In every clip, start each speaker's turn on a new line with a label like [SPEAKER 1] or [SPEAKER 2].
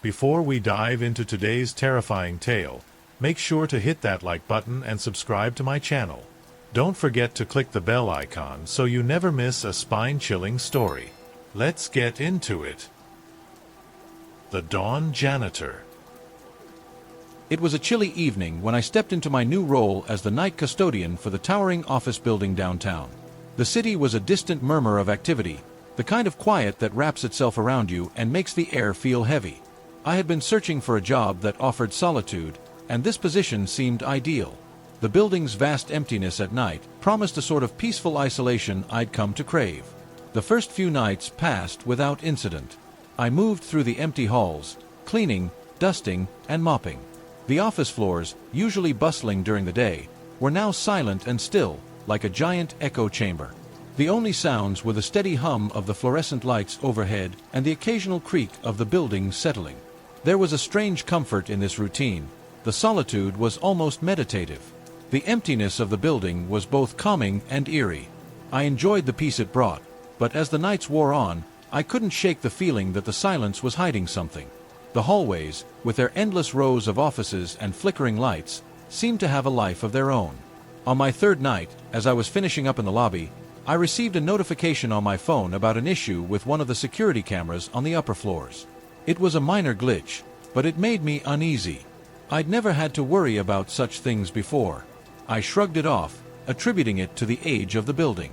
[SPEAKER 1] Before we dive into today's terrifying tale, make sure to hit that like button and subscribe to my channel. Don't forget to click the bell icon so you never miss a spine-chilling story. Let's get into it. The Dawn Janitor.
[SPEAKER 2] It was a chilly evening when I stepped into my new role as the night custodian for the towering office building downtown. The city was a distant murmur of activity, the kind of quiet that wraps itself around you and makes the air feel heavy. I had been searching for a job that offered solitude, and this position seemed ideal. The building's vast emptiness at night promised a sort of peaceful isolation I'd come to crave. The first few nights passed without incident. I moved through the empty halls, cleaning, dusting, and mopping. The office floors, usually bustling during the day, were now silent and still, like a giant echo chamber. The only sounds were the steady hum of the fluorescent lights overhead and the occasional creak of the building settling. There was a strange comfort in this routine. The solitude was almost meditative. The emptiness of the building was both calming and eerie. I enjoyed the peace it brought, but as the nights wore on, I couldn't shake the feeling that the silence was hiding something. The hallways, with their endless rows of offices and flickering lights, seemed to have a life of their own. On my third night, as I was finishing up in the lobby, I received a notification on my phone about an issue with one of the security cameras on the upper floors. It was a minor glitch, but it made me uneasy. I'd never had to worry about such things before. I shrugged it off, attributing it to the age of the building.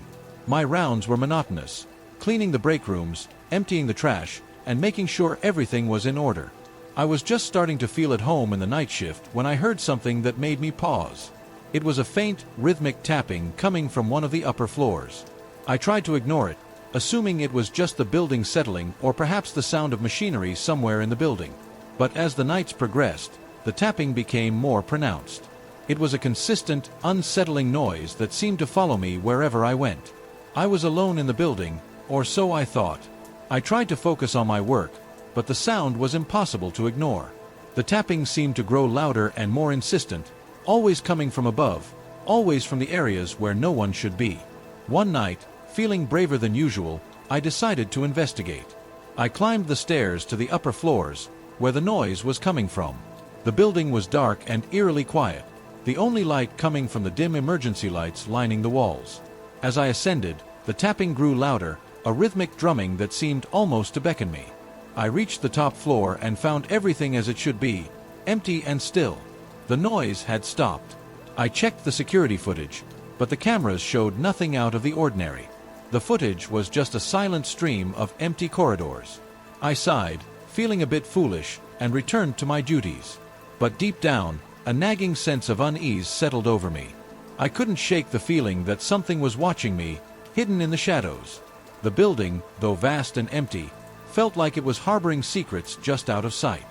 [SPEAKER 2] My rounds were monotonous, cleaning the break rooms, emptying the trash, and making sure everything was in order. I was just starting to feel at home in the night shift when I heard something that made me pause. It was a faint, rhythmic tapping coming from one of the upper floors. I tried to ignore it, assuming it was just the building settling or perhaps the sound of machinery somewhere in the building. But as the nights progressed, the tapping became more pronounced. It was a consistent, unsettling noise that seemed to follow me wherever I went. I was alone in the building, or so I thought. I tried to focus on my work, but the sound was impossible to ignore. The tapping seemed to grow louder and more insistent, always coming from above, always from the areas where no one should be. One night, feeling braver than usual, I decided to investigate. I climbed the stairs to the upper floors, where the noise was coming from. The building was dark and eerily quiet, the only light coming from the dim emergency lights lining the walls. As I ascended, the tapping grew louder, a rhythmic drumming that seemed almost to beckon me. I reached the top floor and found everything as it should be, empty and still. The noise had stopped. I checked the security footage, but the cameras showed nothing out of the ordinary. The footage was just a silent stream of empty corridors. I sighed, feeling a bit foolish, and returned to my duties. But deep down, a nagging sense of unease settled over me. I couldn't shake the feeling that something was watching me, hidden in the shadows. The building, though vast and empty, felt like it was harboring secrets just out of sight.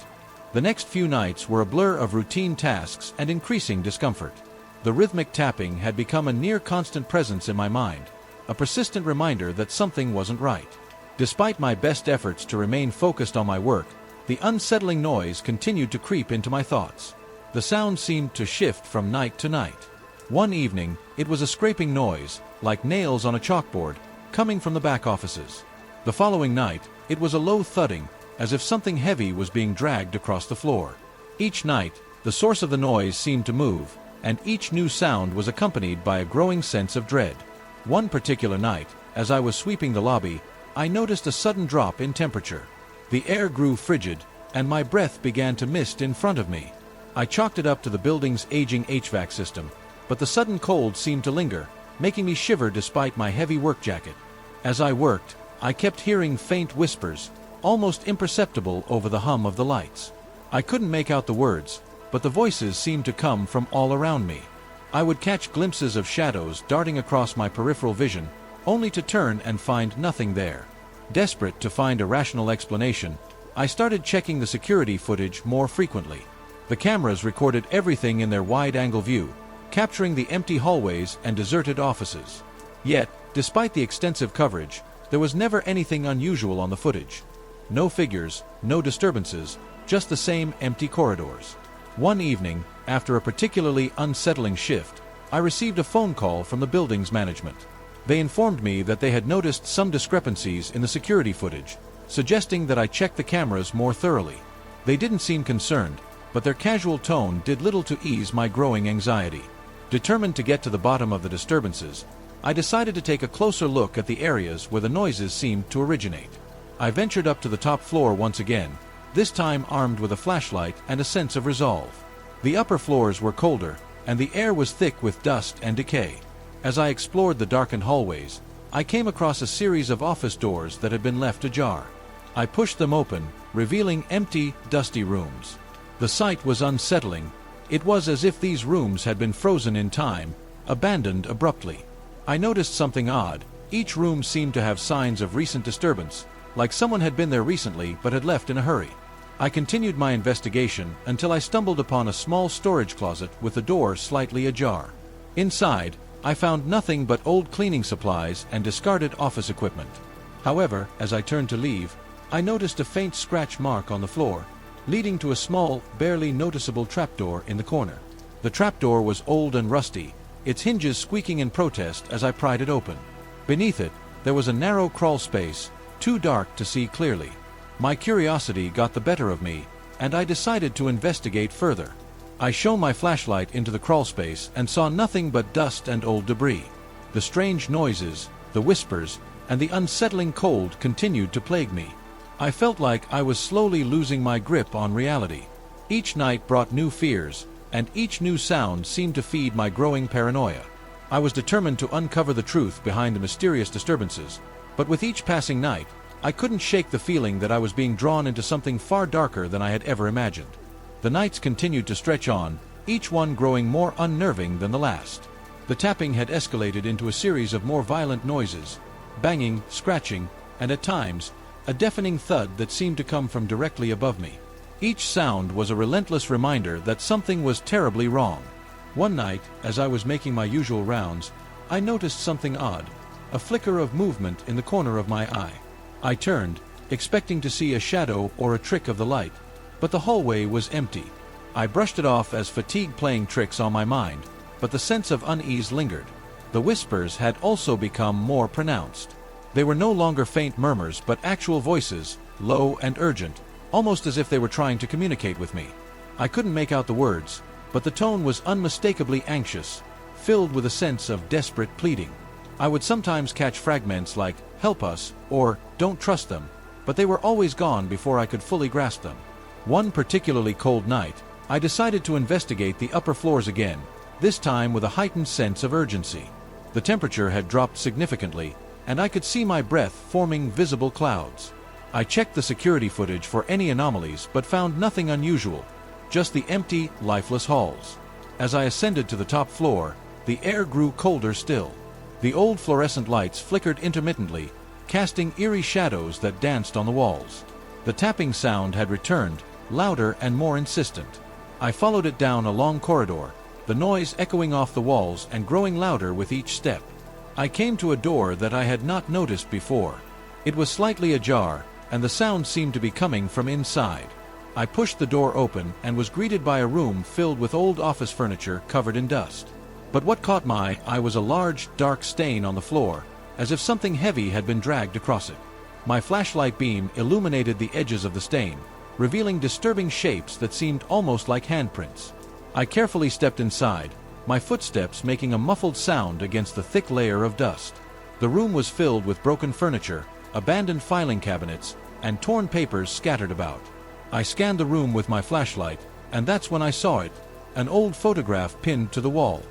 [SPEAKER 2] The next few nights were a blur of routine tasks and increasing discomfort. The rhythmic tapping had become a near-constant presence in my mind, a persistent reminder that something wasn't right. Despite my best efforts to remain focused on my work, the unsettling noise continued to creep into my thoughts. The sound seemed to shift from night to night. One evening, it was a scraping noise, like nails on a chalkboard, coming from the back offices. The following night, it was a low thudding, as if something heavy was being dragged across the floor. Each night, the source of the noise seemed to move, and each new sound was accompanied by a growing sense of dread. One particular night, as I was sweeping the lobby, I noticed a sudden drop in temperature. The air grew frigid, and my breath began to mist in front of me. I chalked it up to the building's aging HVAC system, but the sudden cold seemed to linger, making me shiver despite my heavy work jacket. As I worked, I kept hearing faint whispers, almost imperceptible over the hum of the lights. I couldn't make out the words, but the voices seemed to come from all around me. I would catch glimpses of shadows darting across my peripheral vision, only to turn and find nothing there. Desperate to find a rational explanation, I started checking the security footage more frequently. The cameras recorded everything in their wide-angle view, capturing the empty hallways and deserted offices. Yet, despite the extensive coverage, there was never anything unusual on the footage. No figures, no disturbances, just the same empty corridors. One evening, after a particularly unsettling shift, I received a phone call from the building's management. They informed me that they had noticed some discrepancies in the security footage, suggesting that I check the cameras more thoroughly. They didn't seem concerned, but their casual tone did little to ease my growing anxiety. Determined to get to the bottom of the disturbances, I decided to take a closer look at the areas where the noises seemed to originate. I ventured up to the top floor once again, this time armed with a flashlight and a sense of resolve. The upper floors were colder, and the air was thick with dust and decay. As I explored the darkened hallways, I came across a series of office doors that had been left ajar. I pushed them open, revealing empty, dusty rooms. The sight was unsettling. It was as if these rooms had been frozen in time, abandoned abruptly. I noticed something odd. Each room seemed to have signs of recent disturbance, like someone had been there recently but had left in a hurry. I continued my investigation until I stumbled upon a small storage closet with the door slightly ajar. Inside, I found nothing but old cleaning supplies and discarded office equipment. However, as I turned to leave, I noticed a faint scratch mark on the floor, leading to a small, barely noticeable trapdoor in the corner. The trapdoor was old and rusty, its hinges squeaking in protest as I pried it open. Beneath it, there was a narrow crawl space, too dark to see clearly. My curiosity got the better of me, and I decided to investigate further. I shone my flashlight into the crawl space and saw nothing but dust and old debris. The strange noises, the whispers, and the unsettling cold continued to plague me. I felt like I was slowly losing my grip on reality. Each night brought new fears, and each new sound seemed to feed my growing paranoia. I was determined to uncover the truth behind the mysterious disturbances, but with each passing night, I couldn't shake the feeling that I was being drawn into something far darker than I had ever imagined. The nights continued to stretch on, each one growing more unnerving than the last. The tapping had escalated into a series of more violent noises, banging, scratching, and at times, a deafening thud that seemed to come from directly above me. Each sound was a relentless reminder that something was terribly wrong. One night, as I was making my usual rounds, I noticed something odd, a flicker of movement in the corner of my eye. I turned, expecting to see a shadow or a trick of the light, but the hallway was empty. I brushed it off as fatigue playing tricks on my mind, but the sense of unease lingered. The whispers had also become more pronounced. They were no longer faint murmurs but actual voices, low and urgent, almost as if they were trying to communicate with me. I couldn't make out the words, but the tone was unmistakably anxious, filled with a sense of desperate pleading. I would sometimes catch fragments like, "Help us," or "Don't trust them," but they were always gone before I could fully grasp them. One particularly cold night, I decided to investigate the upper floors again, this time with a heightened sense of urgency. The temperature had dropped significantly, and I could see my breath forming visible clouds. I checked the security footage for any anomalies but found nothing unusual, just the empty, lifeless halls. As I ascended to the top floor, the air grew colder still. The old fluorescent lights flickered intermittently, casting eerie shadows that danced on the walls. The tapping sound had returned, louder and more insistent. I followed it down a long corridor, the noise echoing off the walls and growing louder with each step. I came to a door that I had not noticed before. It was slightly ajar, and the sound seemed to be coming from inside. I pushed the door open and was greeted by a room filled with old office furniture covered in dust. But what caught my eye was a large, dark stain on the floor, as if something heavy had been dragged across it. My flashlight beam illuminated the edges of the stain, revealing disturbing shapes that seemed almost like handprints. I carefully stepped inside, my footsteps making a muffled sound against the thick layer of dust. The room was filled with broken furniture, abandoned filing cabinets, and torn papers scattered about. I scanned the room with my flashlight, and that's when I saw it, an old photograph pinned to the wall.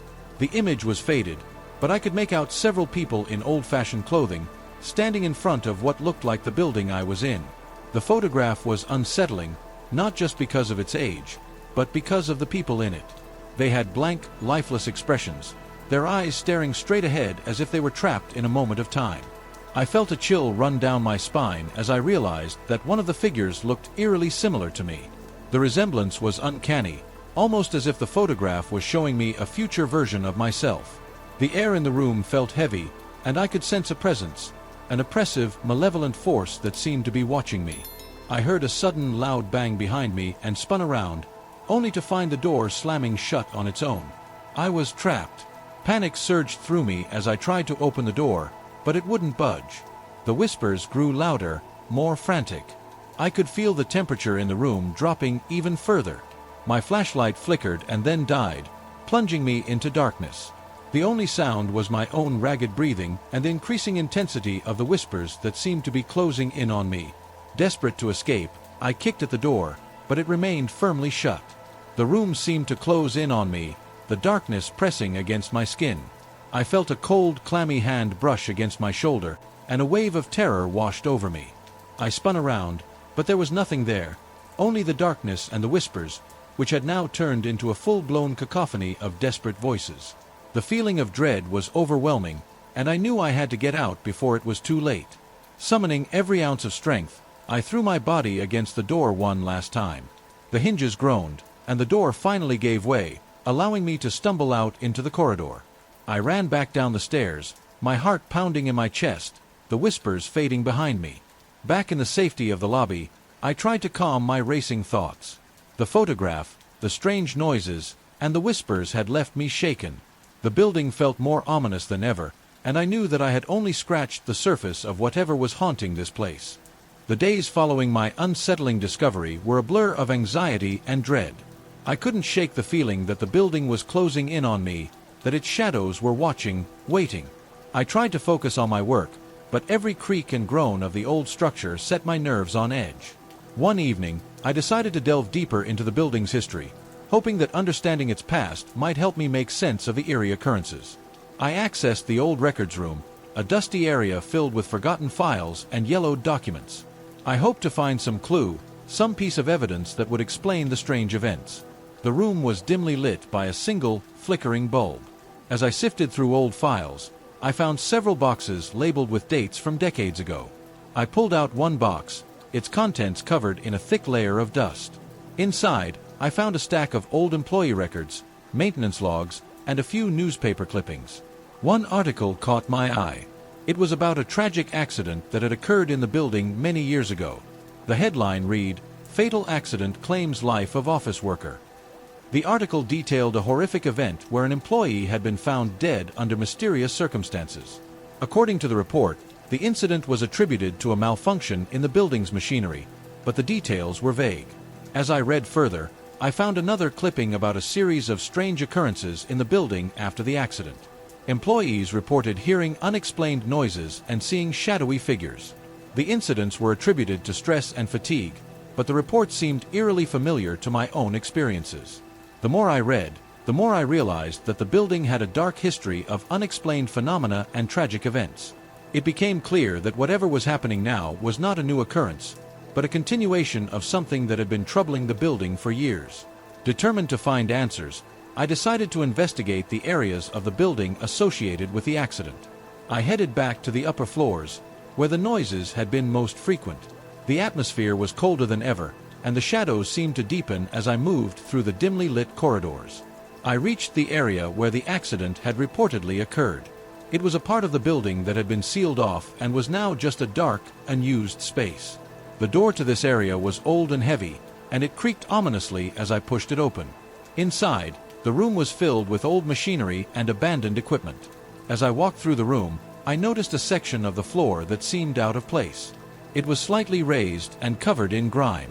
[SPEAKER 2] The image was faded, but I could make out several people in old-fashioned clothing, standing in front of what looked like the building I was in. The photograph was unsettling, not just because of its age, but because of the people in it. They had blank, lifeless expressions, their eyes staring straight ahead as if they were trapped in a moment of time. I felt a chill run down my spine as I realized that one of the figures looked eerily similar to me. The resemblance was uncanny, almost as if the photograph was showing me a future version of myself. The air in the room felt heavy, and I could sense a presence, an oppressive, malevolent force that seemed to be watching me. I heard a sudden loud bang behind me and spun around, only to find the door slamming shut on its own. I was trapped. Panic surged through me as I tried to open the door, but it wouldn't budge. The whispers grew louder, more frantic. I could feel the temperature in the room dropping even further. My flashlight flickered and then died, plunging me into darkness. The only sound was my own ragged breathing and the increasing intensity of the whispers that seemed to be closing in on me. Desperate to escape, I kicked at the door, but it remained firmly shut. The room seemed to close in on me, the darkness pressing against my skin. I felt a cold, clammy hand brush against my shoulder, and a wave of terror washed over me. I spun around, but there was nothing there, only the darkness and the whispers, which had now turned into a full-blown cacophony of desperate voices. The feeling of dread was overwhelming, and I knew I had to get out before it was too late. Summoning every ounce of strength, I threw my body against the door one last time. The hinges groaned, and the door finally gave way, allowing me to stumble out into the corridor. I ran back down the stairs, my heart pounding in my chest, the whispers fading behind me. Back in the safety of the lobby, I tried to calm my racing thoughts. The photograph, the strange noises, and the whispers had left me shaken. The building felt more ominous than ever, and I knew that I had only scratched the surface of whatever was haunting this place. The days following my unsettling discovery were a blur of anxiety and dread. I couldn't shake the feeling that the building was closing in on me, that its shadows were watching, waiting. I tried to focus on my work, but every creak and groan of the old structure set my nerves on edge. One evening, I decided to delve deeper into the building's history, hoping that understanding its past might help me make sense of the eerie occurrences. I accessed the old records room, a dusty area filled with forgotten files and yellowed documents. I hoped to find some clue, some piece of evidence that would explain the strange events. The room was dimly lit by a single, flickering bulb. As I sifted through old files, I found several boxes labeled with dates from decades ago. I pulled out one box, its contents covered in a thick layer of dust. Inside, I found a stack of old employee records, maintenance logs, and a few newspaper clippings. One article caught my eye. It was about a tragic accident that had occurred in the building many years ago. The headline read, "Fatal Accident Claims Life of Office Worker." The article detailed a horrific event where an employee had been found dead under mysterious circumstances. According to the report, the incident was attributed to a malfunction in the building's machinery, but the details were vague. As I read further, I found another clipping about a series of strange occurrences in the building after the accident. Employees reported hearing unexplained noises and seeing shadowy figures. The incidents were attributed to stress and fatigue, but the report seemed eerily familiar to my own experiences. The more I read, the more I realized that the building had a dark history of unexplained phenomena and tragic events. It became clear that whatever was happening now was not a new occurrence, but a continuation of something that had been troubling the building for years. Determined to find answers, I decided to investigate the areas of the building associated with the accident. I headed back to the upper floors, where the noises had been most frequent. The atmosphere was colder than ever, and the shadows seemed to deepen as I moved through the dimly lit corridors. I reached the area where the accident had reportedly occurred. It was a part of the building that had been sealed off and was now just a dark, unused space. The door to this area was old and heavy, and it creaked ominously as I pushed it open. Inside, the room was filled with old machinery and abandoned equipment. As I walked through the room, I noticed a section of the floor that seemed out of place. It was slightly raised and covered in grime.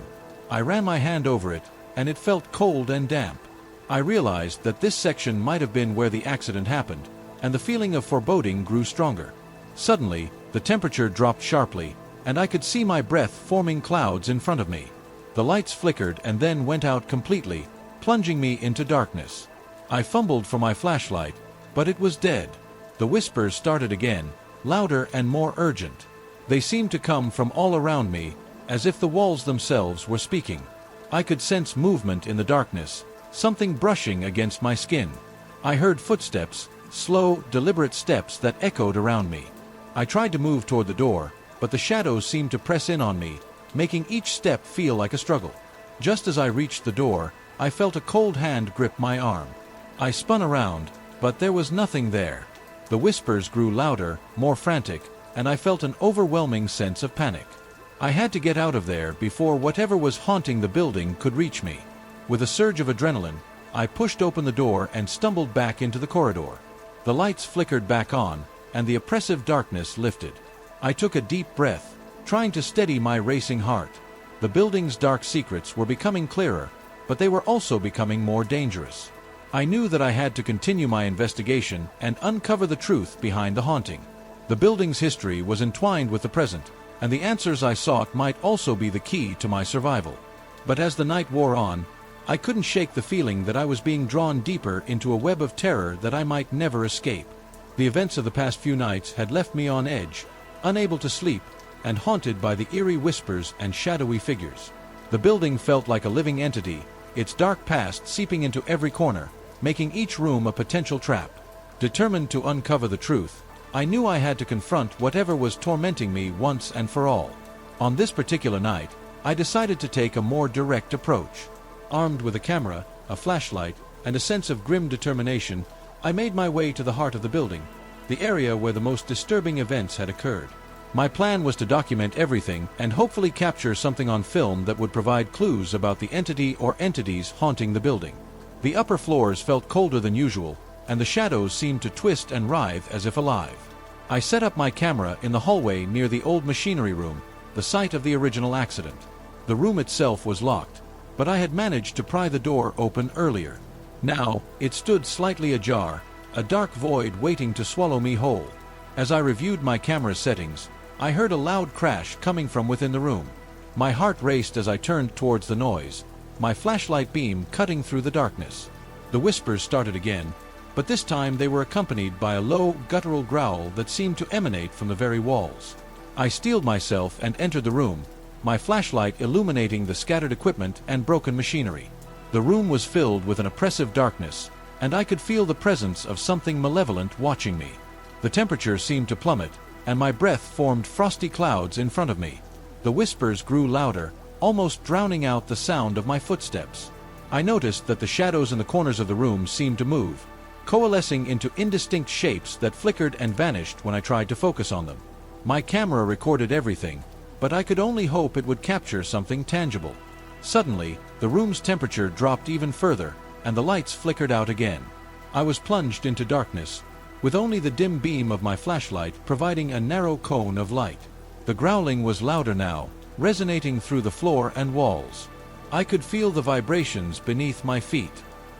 [SPEAKER 2] I ran my hand over it, and it felt cold and damp. I realized that this section might have been where the accident happened, and the feeling of foreboding grew stronger. Suddenly, the temperature dropped sharply, and I could see my breath forming clouds in front of me. The lights flickered and then went out completely, plunging me into darkness. I fumbled for my flashlight, but it was dead. The whispers started again, louder and more urgent. They seemed to come from all around me, as if the walls themselves were speaking. I could sense movement in the darkness, something brushing against my skin. I heard footsteps, slow, deliberate steps that echoed around me. I tried to move toward the door, but the shadows seemed to press in on me, making each step feel like a struggle. Just as I reached the door, I felt a cold hand grip my arm. I spun around, but there was nothing there. The whispers grew louder, more frantic, and I felt an overwhelming sense of panic. I had to get out of there before whatever was haunting the building could reach me. With a surge of adrenaline, I pushed open the door and stumbled back into the corridor. The lights flickered back on, and the oppressive darkness lifted. I took a deep breath, trying to steady my racing heart. The The building's dark secrets were becoming clearer, but they were also becoming more dangerous. I knew that I had to continue my investigation and uncover the truth behind the haunting. The building's history was entwined with the present, and the answers I sought might also be the key to my survival. But as the night wore on, I couldn't shake the feeling that I was being drawn deeper into a web of terror that I might never escape. The events of the past few nights had left me on edge, unable to sleep, and haunted by the eerie whispers and shadowy figures. The building felt like a living entity, its dark past seeping into every corner, making each room a potential trap. Determined to uncover the truth, I knew I had to confront whatever was tormenting me once and for all. On this particular night, I decided to take a more direct approach. Armed with a camera, a flashlight, and a sense of grim determination, I made my way to the heart of the building, the area where the most disturbing events had occurred. My plan was to document everything and hopefully capture something on film that would provide clues about the entity or entities haunting the building. The upper floors felt colder than usual, and the shadows seemed to twist and writhe as if alive. I set up my camera in the hallway near the old machinery room, the site of the original accident. The room itself was locked, but I had managed to pry the door open earlier. Now, it stood slightly ajar, a dark void waiting to swallow me whole. As I reviewed my camera settings, I heard a loud crash coming from within the room. My heart raced as I turned towards the noise, my flashlight beam cutting through the darkness. The whispers started again, but this time they were accompanied by a low, guttural growl that seemed to emanate from the very walls. I steeled myself and entered the room, my flashlight illuminating the scattered equipment and broken machinery. The room was filled with an oppressive darkness, and I could feel the presence of something malevolent watching me. The temperature seemed to plummet, and my breath formed frosty clouds in front of me. The whispers grew louder, almost drowning out the sound of my footsteps. I noticed that the shadows in the corners of the room seemed to move, coalescing into indistinct shapes that flickered and vanished when I tried to focus on them. My camera recorded everything, but I could only hope it would capture something tangible. Suddenly, the room's temperature dropped even further, and the lights flickered out again. I was plunged into darkness, with only the dim beam of my flashlight providing a narrow cone of light. The growling was louder now, resonating through the floor and walls. I could feel the vibrations beneath my feet.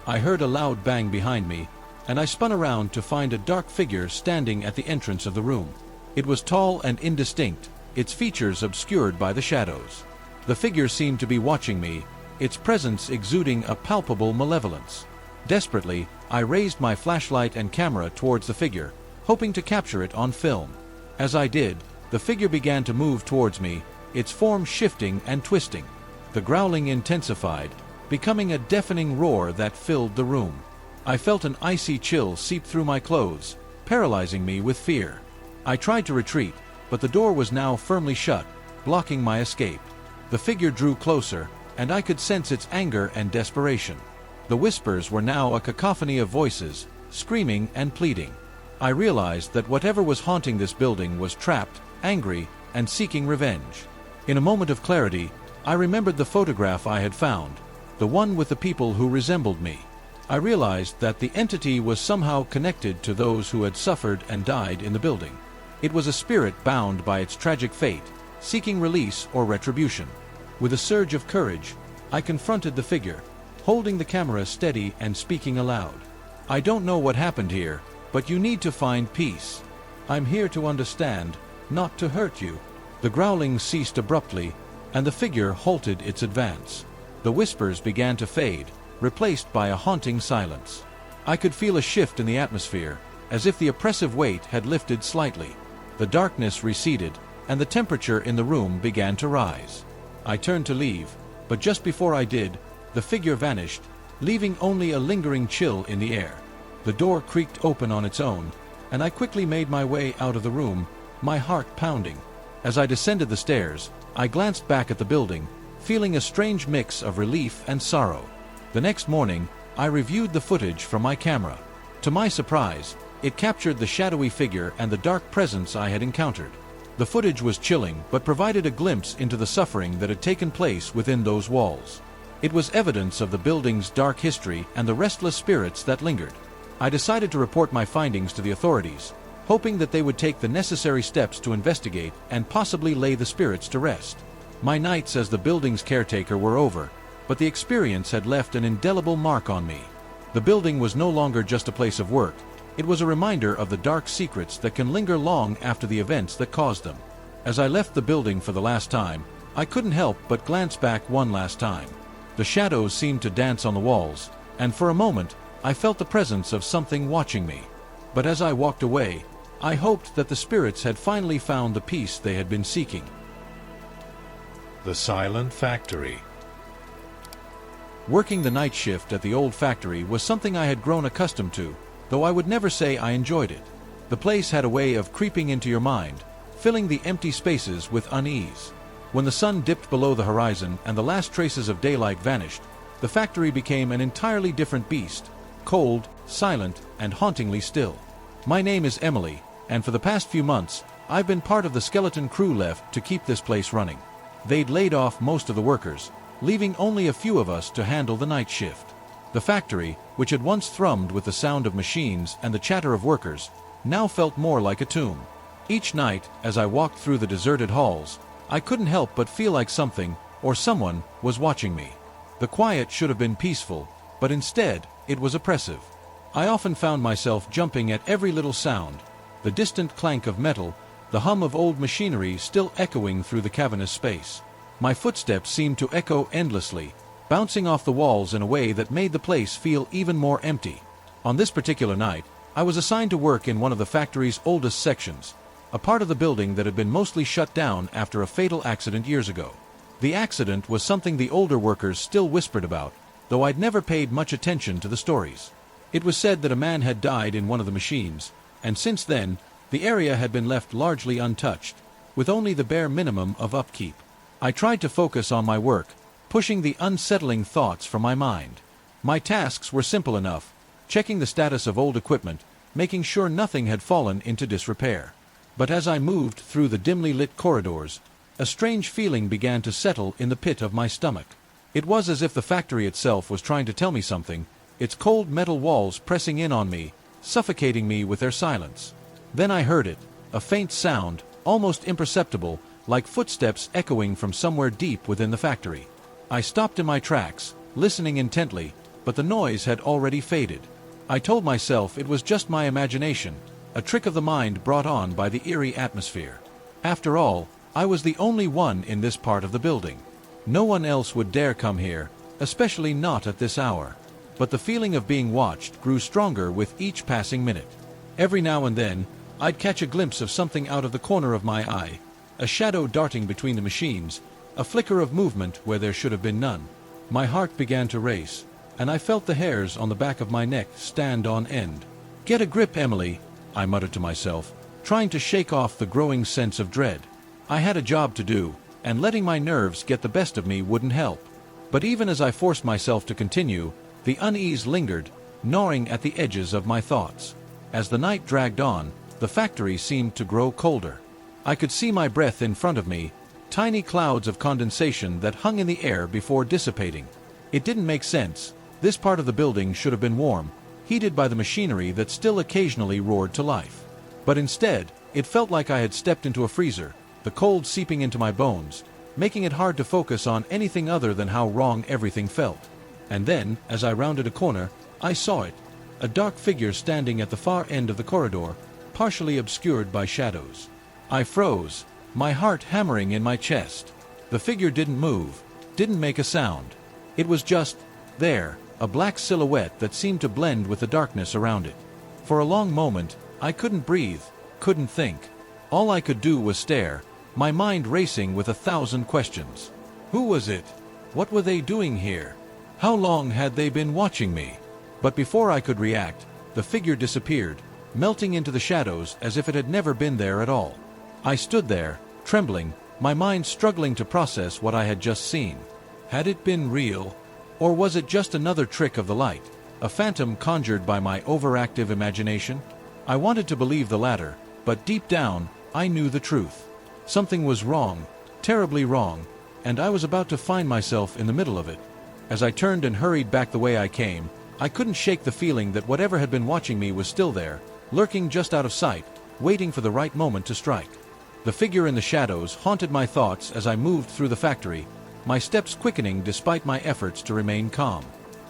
[SPEAKER 2] I heard a loud bang behind me, and I spun around to find a dark figure standing at the entrance of the room. It was tall and indistinct, its features obscured by the shadows. The figure seemed to be watching me, its presence exuding a palpable malevolence. Desperately, I raised my flashlight and camera towards the figure, hoping to capture it on film. As I did, the figure began to move towards me, its form shifting and twisting. The growling intensified, becoming a deafening roar that filled the room. I felt an icy chill seep through my clothes, paralyzing me with fear. I tried to retreat, but the door was now firmly shut, blocking my escape. The figure drew closer, and I could sense its anger and desperation. The whispers were now a cacophony of voices, screaming and pleading. I realized that whatever was haunting this building was trapped, angry, and seeking revenge. In a moment of clarity, I remembered the photograph I had found, the one with the people who resembled me. I realized that the entity was somehow connected to those who had suffered and died in the building. It was a spirit bound by its tragic fate, seeking release or retribution. With a surge of courage, I confronted the figure, holding the camera steady and speaking aloud. "I don't know what happened here, but you need to find peace. I'm here to understand, not to hurt you." The growling ceased abruptly, and the figure halted its advance. The whispers began to fade, replaced by a haunting silence. I could feel a shift in the atmosphere, as if the oppressive weight had lifted slightly. The darkness receded, and the temperature in the room began to rise. I turned to leave, but just before I did, the figure vanished, leaving only a lingering chill in the air. The door creaked open on its own, and I quickly made my way out of the room, my heart pounding. As I descended the stairs, I glanced back at the building, feeling a strange mix of relief and sorrow. The next morning, I reviewed the footage from my camera. To my surprise, it captured the shadowy figure and the dark presence I had encountered. The footage was chilling, but provided a glimpse into the suffering that had taken place within those walls. It was evidence of the building's dark history and the restless spirits that lingered. I decided to report my findings to the authorities, hoping that they would take the necessary steps to investigate and possibly lay the spirits to rest. My nights as the building's caretaker were over, but the experience had left an indelible mark on me. The building was no longer just a place of work, it was a reminder of the dark secrets that can linger long after the events that caused them. As I left the building for the last time, I couldn't help but glance back one last time. The shadows seemed to dance on the walls, and for a moment, I felt the presence of something watching me. But as I walked away, I hoped that the spirits had finally found the peace they had been seeking.
[SPEAKER 1] The Silent Factory.
[SPEAKER 2] Working the night shift at the old factory was something I had grown accustomed to, though I would never say I enjoyed it. The place had a way of creeping into your mind, filling the empty spaces with unease. When the sun dipped below the horizon and the last traces of daylight vanished, the factory became an entirely different beast, cold, silent, and hauntingly still. My name is Emily, and for the past few months, I've been part of the skeleton crew left to keep this place running. They'd laid off most of the workers, leaving only a few of us to handle the night shift. The factory, which had once thrummed with the sound of machines and the chatter of workers, now felt more like a tomb. Each night, as I walked through the deserted halls, I couldn't help but feel like something, or someone, was watching me. The quiet should have been peaceful, but instead, it was oppressive. I often found myself jumping at every little sound, the distant clank of metal, the hum of old machinery still echoing through the cavernous space. My footsteps seemed to echo endlessly, bouncing off the walls in a way that made the place feel even more empty. On this particular night, I was assigned to work in one of the factory's oldest sections, a part of the building that had been mostly shut down after a fatal accident years ago. The accident was something the older workers still whispered about, though I'd never paid much attention to the stories. It was said that a man had died in one of the machines, and since then, the area had been left largely untouched, with only the bare minimum of upkeep. I tried to focus on my work, pushing the unsettling thoughts from my mind. My tasks were simple enough, checking the status of old equipment, making sure nothing had fallen into disrepair. But as I moved through the dimly lit corridors, a strange feeling began to settle in the pit of my stomach. It was as if the factory itself was trying to tell me something, its cold metal walls pressing in on me, suffocating me with their silence. Then I heard it, a faint sound, almost imperceptible, like footsteps echoing from somewhere deep within the factory. I stopped in my tracks, listening intently, but the noise had already faded. I told myself it was just my imagination, a trick of the mind brought on by the eerie atmosphere. After all, I was the only one in this part of the building. No one else would dare come here, especially not at this hour. But the feeling of being watched grew stronger with each passing minute. Every now and then, I'd catch a glimpse of something out of the corner of my eye, a shadow darting between the machines, a flicker of movement where there should have been none. My heart began to race, and I felt the hairs on the back of my neck stand on end. "Get a grip, Emily," I muttered to myself, trying to shake off the growing sense of dread. I had a job to do, and letting my nerves get the best of me wouldn't help. But even as I forced myself to continue, the unease lingered, gnawing at the edges of my thoughts. As the night dragged on, the factory seemed to grow colder. I could see my breath in front of me, tiny clouds of condensation that hung in the air before dissipating. It didn't make sense. This part of the building should have been warm, heated by the machinery that still occasionally roared to life. But instead, it felt like I had stepped into a freezer, the cold seeping into my bones, making it hard to focus on anything other than how wrong everything felt. And then, as I rounded a corner, I saw it, a dark figure standing at the far end of the corridor, partially obscured by shadows. I froze, my heart hammering in my chest. The figure didn't move, didn't make a sound. It was just there, a black silhouette that seemed to blend with the darkness around it. For a long moment, I couldn't breathe, couldn't think. All I could do was stare, my mind racing with 1,000 questions. Who was it? What were they doing here? How long had they been watching me? But before I could react, the figure disappeared, melting into the shadows as if it had never been there at all. I stood there, trembling, my mind struggling to process what I had just seen. Had it been real? Or was it just another trick of the light, a phantom conjured by my overactive imagination? I wanted to believe the latter, but deep down, I knew the truth. Something was wrong, terribly wrong, and I was about to find myself in the middle of it. As I turned and hurried back the way I came, I couldn't shake the feeling that whatever had been watching me was still there, lurking just out of sight, waiting for the right moment to strike. The figure in the shadows haunted my thoughts as I moved through the factory, my steps quickening despite my efforts to remain calm.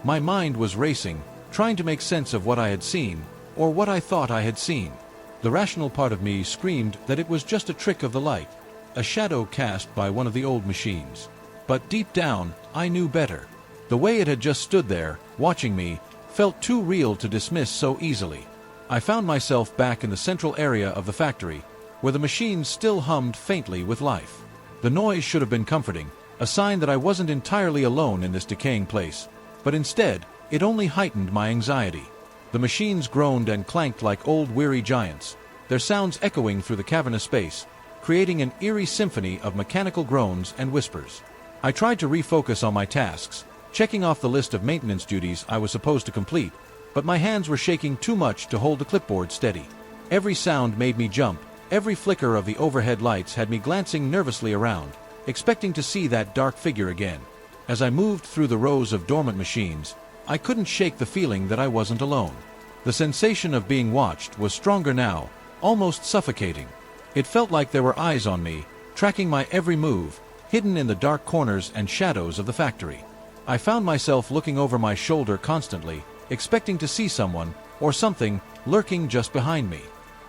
[SPEAKER 2] My mind was racing, trying to make sense of what I had seen, or what I thought I had seen. The rational part of me screamed that it was just a trick of the light, a shadow cast by one of the old machines. But deep down, I knew better. The way it had just stood there, watching me, felt too real to dismiss so easily. I found myself back in the central area of the factory, where the machines still hummed faintly with life. The noise should have been comforting, a sign that I wasn't entirely alone in this decaying place, but instead, it only heightened my anxiety. The machines groaned and clanked like old weary giants, their sounds echoing through the cavernous space, creating an eerie symphony of mechanical groans and whispers. I tried to refocus on my tasks, checking off the list of maintenance duties I was supposed to complete, but my hands were shaking too much to hold the clipboard steady. Every sound made me jump, every flicker of the overhead lights had me glancing nervously around, expecting to see that dark figure again. As I moved through the rows of dormant machines, I couldn't shake the feeling that I wasn't alone. The sensation of being watched was stronger now, almost suffocating. It felt like there were eyes on me, tracking my every move, hidden in the dark corners and shadows of the factory. I found myself looking over my shoulder constantly, expecting to see someone, or something, lurking just behind me.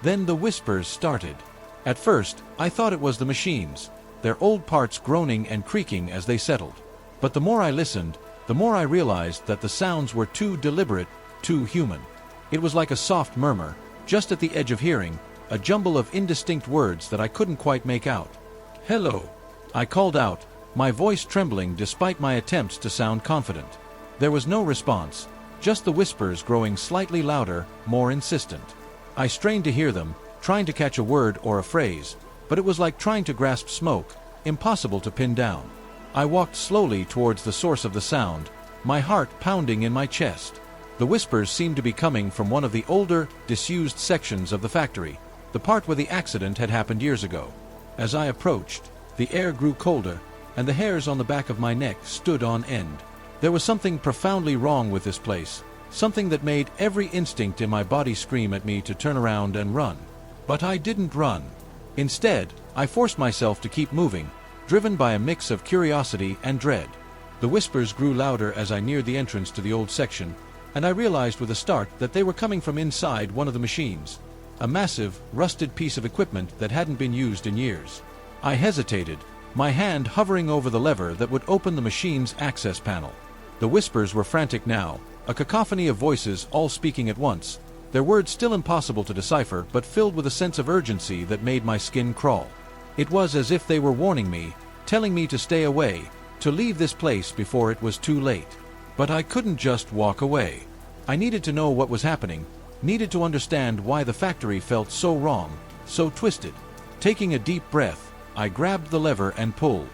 [SPEAKER 2] Then the whispers started. At first, I thought it was the machines, their old parts groaning and creaking as they settled. But the more I listened, the more I realized that the sounds were too deliberate, too human. It was like a soft murmur, just at the edge of hearing, a jumble of indistinct words that I couldn't quite make out. "Hello," I called out, my voice trembling despite my attempts to sound confident. There was no response, just the whispers growing slightly louder, more insistent. I strained to hear them, trying to catch a word or a phrase, but it was like trying to grasp smoke, impossible to pin down. I walked slowly towards the source of the sound, my heart pounding in my chest. The whispers seemed to be coming from one of the older, disused sections of the factory, the part where the accident had happened years ago. As I approached, the air grew colder, and the hairs on the back of my neck stood on end. There was something profoundly wrong with this place, something that made every instinct in my body scream at me to turn around and run. But I didn't run. Instead, I forced myself to keep moving, driven by a mix of curiosity and dread. The whispers grew louder as I neared the entrance to the old section, and I realized with a start that they were coming from inside one of the machines, a massive, rusted piece of equipment that hadn't been used in years. I hesitated, my hand hovering over the lever that would open the machine's access panel. The whispers were frantic now, a cacophony of voices all speaking at once, their words still impossible to decipher but filled with a sense of urgency that made my skin crawl. It was as if they were warning me, telling me to stay away, to leave this place before it was too late. But I couldn't just walk away. I needed to know what was happening, needed to understand why the factory felt so wrong, so twisted. Taking a deep breath, I grabbed the lever and pulled.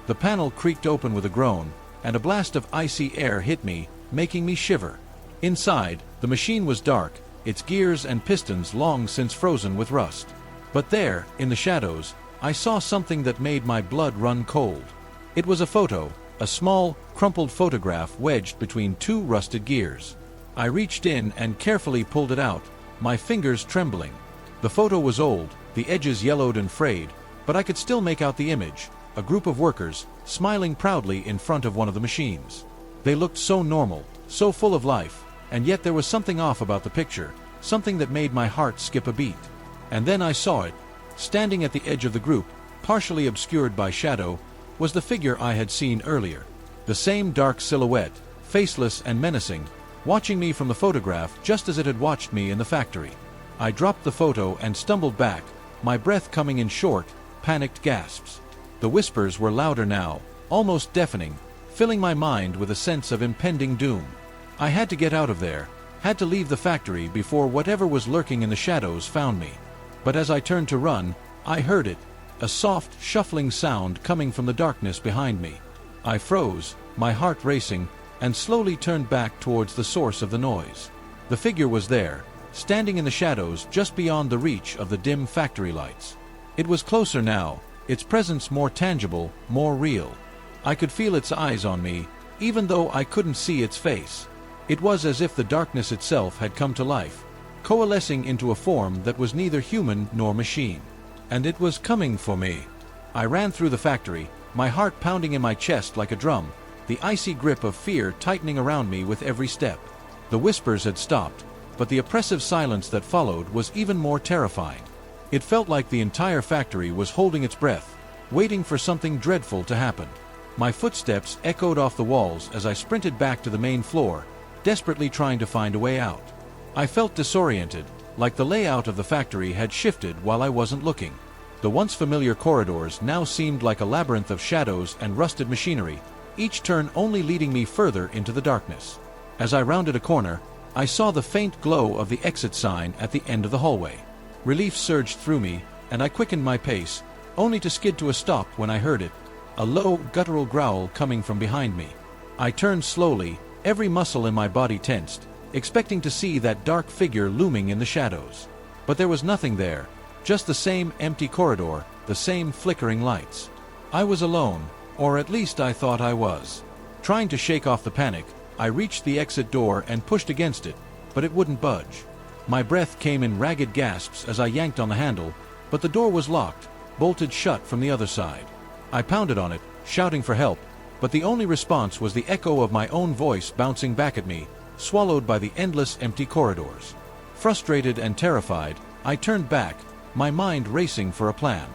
[SPEAKER 2] The panel creaked open with a groan, and a blast of icy air hit me, making me shiver. Inside, the machine was dark, its gears and pistons long since frozen with rust. But there, in the shadows, I saw something that made my blood run cold. It was a photo, a small, crumpled photograph wedged between two rusted gears. I reached in and carefully pulled it out, my fingers trembling. The photo was old, the edges yellowed and frayed, but I could still make out the image, a group of workers, smiling proudly in front of one of the machines. They looked so normal, so full of life, and yet there was something off about the picture, something that made my heart skip a beat. And then I saw it. Standing at the edge of the group, partially obscured by shadow, was the figure I had seen earlier. The same dark silhouette, faceless and menacing, watching me from the photograph just as it had watched me in the factory. I dropped the photo and stumbled back, my breath coming in short, panicked gasps. The whispers were louder now, almost deafening, filling my mind with a sense of impending doom. I had to get out of there, had to leave the factory before whatever was lurking in the shadows found me. But as I turned to run, I heard it, a soft, shuffling sound coming from the darkness behind me. I froze, my heart racing, and slowly turned back towards the source of the noise. The figure was there, standing in the shadows just beyond the reach of the dim factory lights. It was closer now, its presence more tangible, more real. I could feel its eyes on me, even though I couldn't see its face. It was as if the darkness itself had come to life, coalescing into a form that was neither human nor machine. And it was coming for me. I ran through the factory, my heart pounding in my chest like a drum, the icy grip of fear tightening around me with every step. The whispers had stopped, but the oppressive silence that followed was even more terrifying. It felt like the entire factory was holding its breath, waiting for something dreadful to happen. My footsteps echoed off the walls as I sprinted back to the main floor, desperately trying to find a way out. I felt disoriented, like the layout of the factory had shifted while I wasn't looking. The once familiar corridors now seemed like a labyrinth of shadows and rusted machinery, each turn only leading me further into the darkness. As I rounded a corner, I saw the faint glow of the exit sign at the end of the hallway. Relief surged through me, and I quickened my pace, only to skid to a stop when I heard it, a low, guttural growl coming from behind me. I turned slowly, every muscle in my body tensed, expecting to see that dark figure looming in the shadows. But there was nothing there, just the same empty corridor, the same flickering lights. I was alone, or at least I thought I was. Trying to shake off the panic, I reached the exit door and pushed against it, but it wouldn't budge. My breath came in ragged gasps as I yanked on the handle, but the door was locked, bolted shut from the other side. I pounded on it, shouting for help, but the only response was the echo of my own voice bouncing back at me, swallowed by the endless empty corridors. Frustrated and terrified, I turned back, my mind racing for a plan.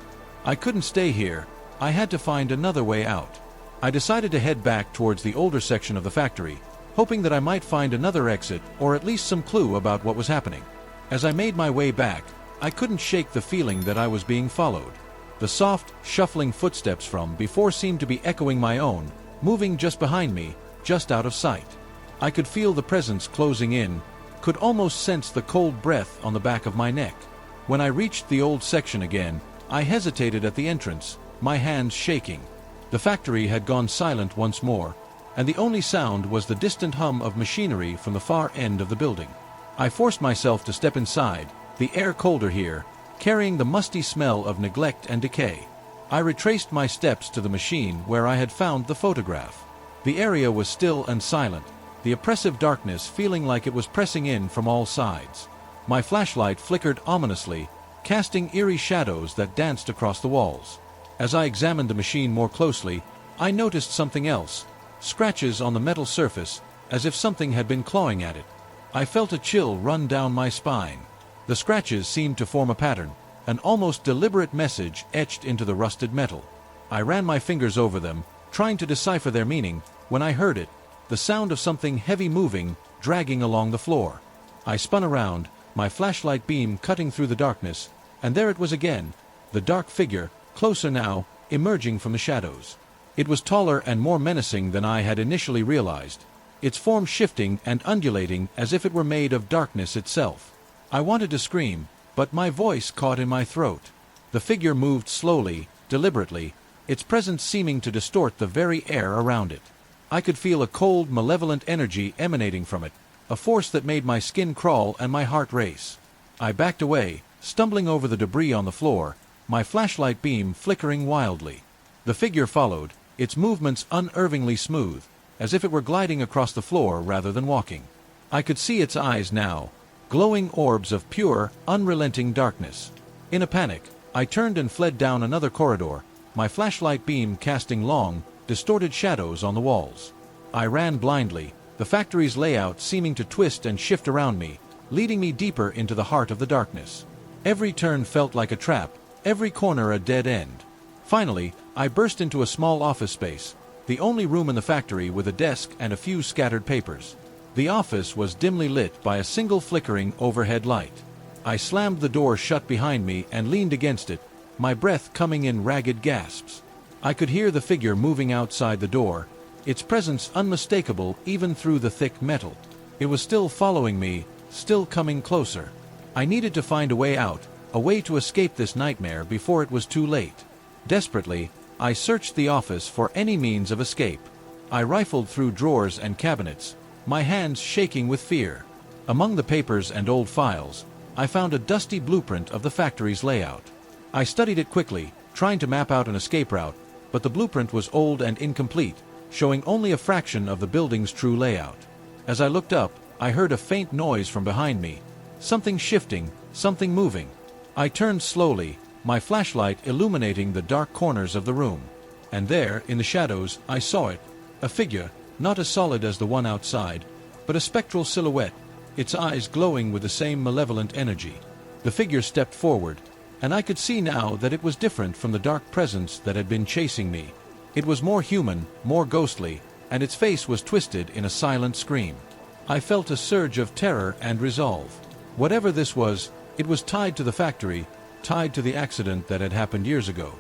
[SPEAKER 2] I couldn't stay here, I had to find another way out. I decided to head back towards the older section of the factory, hoping that I might find another exit or at least some clue about what was happening. As I made my way back, I couldn't shake the feeling that I was being followed. The soft, shuffling footsteps from before seemed to be echoing my own, moving just behind me, just out of sight. I could feel the presence closing in, could almost sense the cold breath on the back of my neck. When I reached the old section again, I hesitated at the entrance, my hands shaking. The factory had gone silent once more, and the only sound was the distant hum of machinery from the far end of the building. I forced myself to step inside, the air colder here, carrying the musty smell of neglect and decay. I retraced my steps to the machine where I had found the photograph. The area was still and silent, the oppressive darkness feeling like it was pressing in from all sides. My flashlight flickered ominously, casting eerie shadows that danced across the walls. As I examined the machine more closely, I noticed something else, scratches on the metal surface, as if something had been clawing at it. I felt a chill run down my spine. The scratches seemed to form a pattern, an almost deliberate message etched into the rusted metal. I ran my fingers over them, trying to decipher their meaning, when I heard it, the sound of something heavy moving, dragging along the floor. I spun around, my flashlight beam cutting through the darkness, and there it was again, the dark figure, closer now, emerging from the shadows. It was taller and more menacing than I had initially realized, its form shifting and undulating as if it were made of darkness itself. I wanted to scream, but my voice caught in my throat. The figure moved slowly, deliberately, its presence seeming to distort the very air around it. I could feel a cold, malevolent energy emanating from it, a force that made my skin crawl and my heart race. I backed away, stumbling over the debris on the floor, my flashlight beam flickering wildly. The figure followed, its movements unervingly smooth, as if it were gliding across the floor rather than walking. I could see its eyes now, glowing orbs of pure, unrelenting darkness. In a panic, I turned and fled down another corridor, my flashlight beam casting long, distorted shadows on the walls. I ran blindly, the factory's layout seeming to twist and shift around me, leading me deeper into the heart of the darkness. Every turn felt like a trap, every corner a dead end. Finally, I burst into a small office space, the only room in the factory with a desk and a few scattered papers. The office was dimly lit by a single flickering overhead light. I slammed the door shut behind me and leaned against it, my breath coming in ragged gasps. I could hear the figure moving outside the door, its presence unmistakable even through the thick metal. It was still following me, still coming closer. I needed to find a way out, a way to escape this nightmare before it was too late. Desperately, I searched the office for any means of escape. I rifled through drawers and cabinets, my hands shaking with fear. Among the papers and old files, I found a dusty blueprint of the factory's layout. I studied it quickly, trying to map out an escape route, but the blueprint was old and incomplete, showing only a fraction of the building's true layout. As I looked up, I heard a faint noise from behind me, something shifting, something moving. I turned slowly, my flashlight illuminating the dark corners of the room. And there, in the shadows, I saw it, a figure, not as solid as the one outside, but a spectral silhouette, its eyes glowing with the same malevolent energy. The figure stepped forward, and I could see now that it was different from the dark presence that had been chasing me. It was more human, more ghostly, and its face was twisted in a silent scream. I felt a surge of terror and resolve. Whatever this was, it was tied to the factory, tied to the accident that had happened years ago.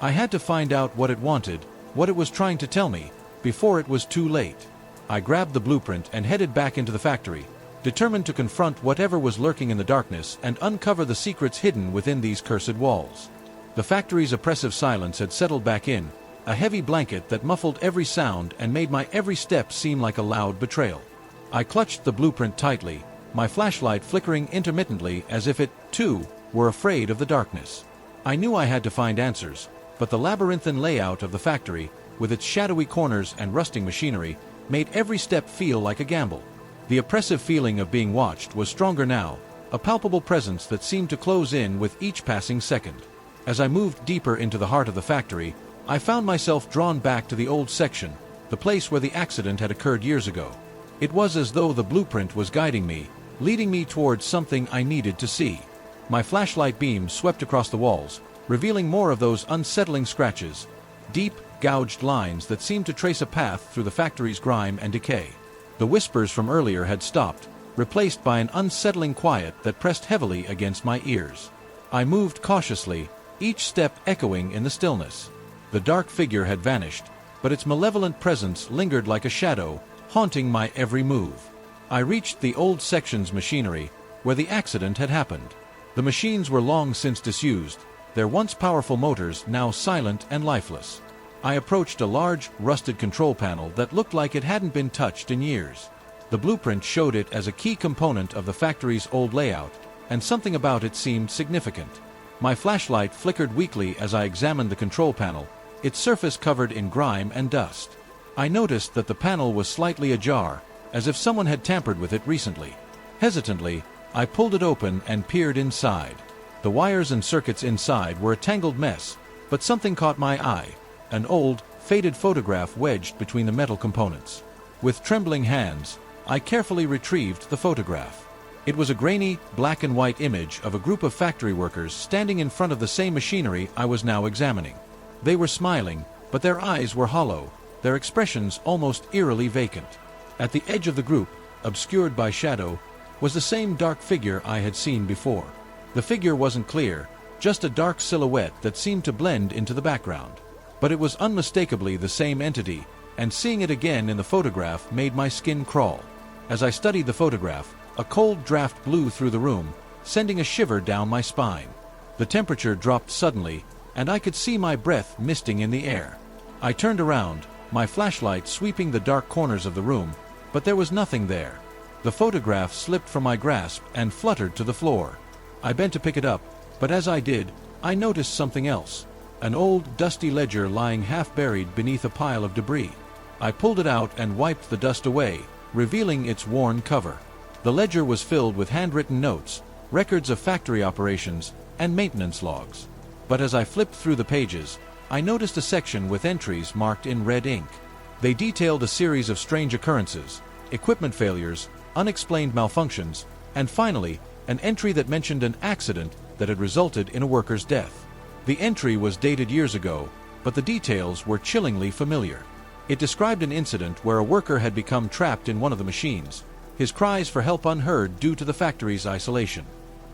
[SPEAKER 2] I had to find out what it wanted, what it was trying to tell me, before it was too late. I grabbed the blueprint and headed back into the factory, determined to confront whatever was lurking in the darkness and uncover the secrets hidden within these cursed walls. The factory's oppressive silence had settled back in, a heavy blanket that muffled every sound and made my every step seem like a loud betrayal. I clutched the blueprint tightly, my flashlight flickering intermittently as if it, too, were afraid of the darkness. I knew I had to find answers, but the labyrinthine layout of the factory, with its shadowy corners and rusting machinery, made every step feel like a gamble. The oppressive feeling of being watched was stronger now, a palpable presence that seemed to close in with each passing second. As I moved deeper into the heart of the factory, I found myself drawn back to the old section, the place where the accident had occurred years ago. It was as though the blueprint was guiding me, leading me towards something I needed to see. My flashlight beam swept across the walls, revealing more of those unsettling scratches, deep, gouged lines that seemed to trace a path through the factory's grime and decay. The whispers from earlier had stopped, replaced by an unsettling quiet that pressed heavily against my ears. I moved cautiously, each step echoing in the stillness. The dark figure had vanished, but its malevolent presence lingered like a shadow, haunting my every move. I reached the old section's machinery, where the accident had happened. The machines were long since disused, their once powerful motors now silent and lifeless. I approached a large, rusted control panel that looked like it hadn't been touched in years. The blueprint showed it as a key component of the factory's old layout, and something about it seemed significant. My flashlight flickered weakly as I examined the control panel, its surface covered in grime and dust. I noticed that the panel was slightly ajar, as if someone had tampered with it recently. Hesitantly, I pulled it open and peered inside. The wires and circuits inside were a tangled mess, but something caught my eye. An old, faded photograph wedged between the metal components. With trembling hands, I carefully retrieved the photograph. It was a grainy, black and white image of a group of factory workers standing in front of the same machinery I was now examining. They were smiling, but their eyes were hollow, their expressions almost eerily vacant. At the edge of the group, obscured by shadow, was the same dark figure I had seen before. The figure wasn't clear, just a dark silhouette that seemed to blend into the background. But it was unmistakably the same entity, and seeing it again in the photograph made my skin crawl. As I studied the photograph, a cold draft blew through the room, sending a shiver down my spine. The temperature dropped suddenly, and I could see my breath misting in the air. I turned around, my flashlight sweeping the dark corners of the room, but there was nothing there. The photograph slipped from my grasp and fluttered to the floor. I bent to pick it up, but as I did, I noticed something else. An old, dusty ledger lying half-buried beneath a pile of debris. I pulled it out and wiped the dust away, revealing its worn cover. The ledger was filled with handwritten notes, records of factory operations, and maintenance logs. But as I flipped through the pages, I noticed a section with entries marked in red ink. They detailed a series of strange occurrences, equipment failures, unexplained malfunctions, and finally, an entry that mentioned an accident that had resulted in a worker's death. The entry was dated years ago, but the details were chillingly familiar. It described an incident where a worker had become trapped in one of the machines, his cries for help unheard due to the factory's isolation.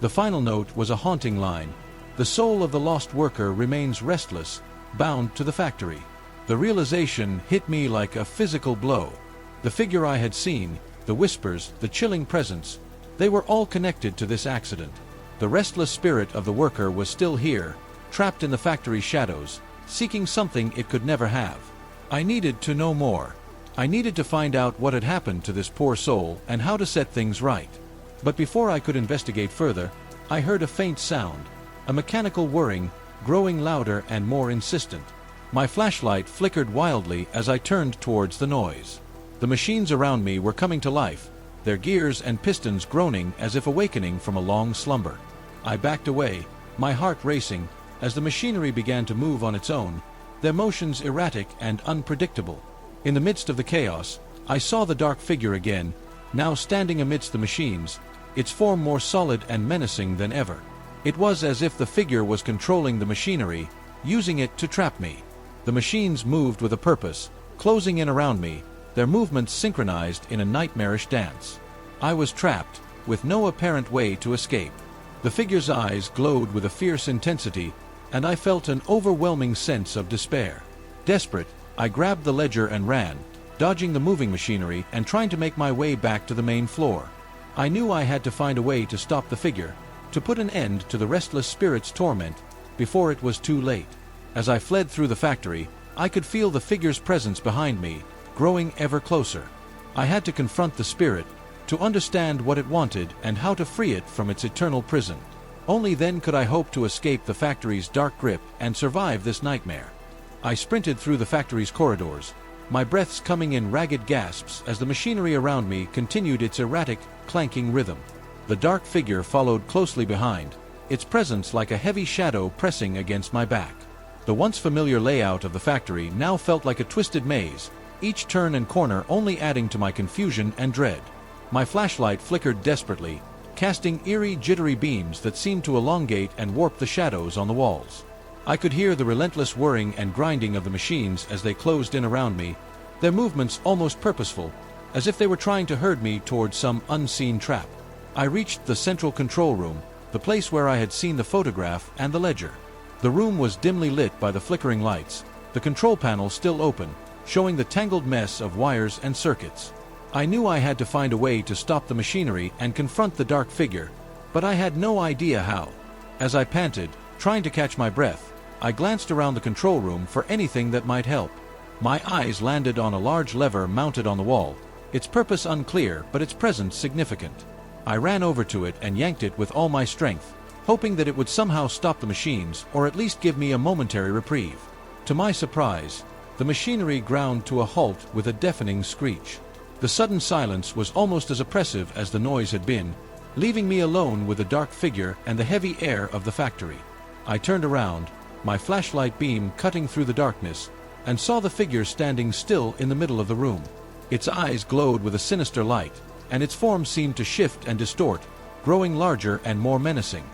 [SPEAKER 2] The final note was a haunting line: "The soul of the lost worker remains restless, bound to the factory." The realization hit me like a physical blow. The figure I had seen, the whispers, the chilling presence, they were all connected to this accident. The restless spirit of the worker was still here, trapped in the factory's shadows, seeking something it could never have. I needed to know more. I needed to find out what had happened to this poor soul and how to set things right. But before I could investigate further, I heard a faint sound, a mechanical whirring, growing louder and more insistent. My flashlight flickered wildly as I turned towards the noise. The machines around me were coming to life, their gears and pistons groaning as if awakening from a long slumber. I backed away, my heart racing, as the machinery began to move on its own, their motions erratic and unpredictable. In the midst of the chaos, I saw the dark figure again, now standing amidst the machines, its form more solid and menacing than ever. It was as if the figure was controlling the machinery, using it to trap me. The machines moved with a purpose, closing in around me, their movements synchronized in a nightmarish dance. I was trapped, with no apparent way to escape. The figure's eyes glowed with a fierce intensity, and I felt an overwhelming sense of despair. Desperate, I grabbed the ledger and ran, dodging the moving machinery and trying to make my way back to the main floor. I knew I had to find a way to stop the figure, to put an end to the restless spirit's torment, before it was too late. As I fled through the factory, I could feel the figure's presence behind me, growing ever closer. I had to confront the spirit, to understand what it wanted and how to free it from its eternal prison. Only then could I hope to escape the factory's dark grip and survive this nightmare. I sprinted through the factory's corridors, my breaths coming in ragged gasps as the machinery around me continued its erratic, clanking rhythm. The dark figure followed closely behind, its presence like a heavy shadow pressing against my back. The once familiar layout of the factory now felt like a twisted maze, each turn and corner only adding to my confusion and dread. My flashlight flickered desperately, casting eerie, jittery beams that seemed to elongate and warp the shadows on the walls. I could hear the relentless whirring and grinding of the machines as they closed in around me, their movements almost purposeful, as if they were trying to herd me toward some unseen trap. I reached the central control room, the place where I had seen the photograph and the ledger. The room was dimly lit by the flickering lights, the control panel still open, showing the tangled mess of wires and circuits. I knew I had to find a way to stop the machinery and confront the dark figure, but I had no idea how. As I panted, trying to catch my breath, I glanced around the control room for anything that might help. My eyes landed on a large lever mounted on the wall, its purpose unclear but its presence significant. I ran over to it and yanked it with all my strength, hoping that it would somehow stop the machines or at least give me a momentary reprieve. To my surprise, the machinery ground to a halt with a deafening screech. The sudden silence was almost as oppressive as the noise had been, leaving me alone with the dark figure and the heavy air of the factory. I turned around, my flashlight beam cutting through the darkness, and saw the figure standing still in the middle of the room. Its eyes glowed with a sinister light, and its form seemed to shift and distort, growing larger and more menacing.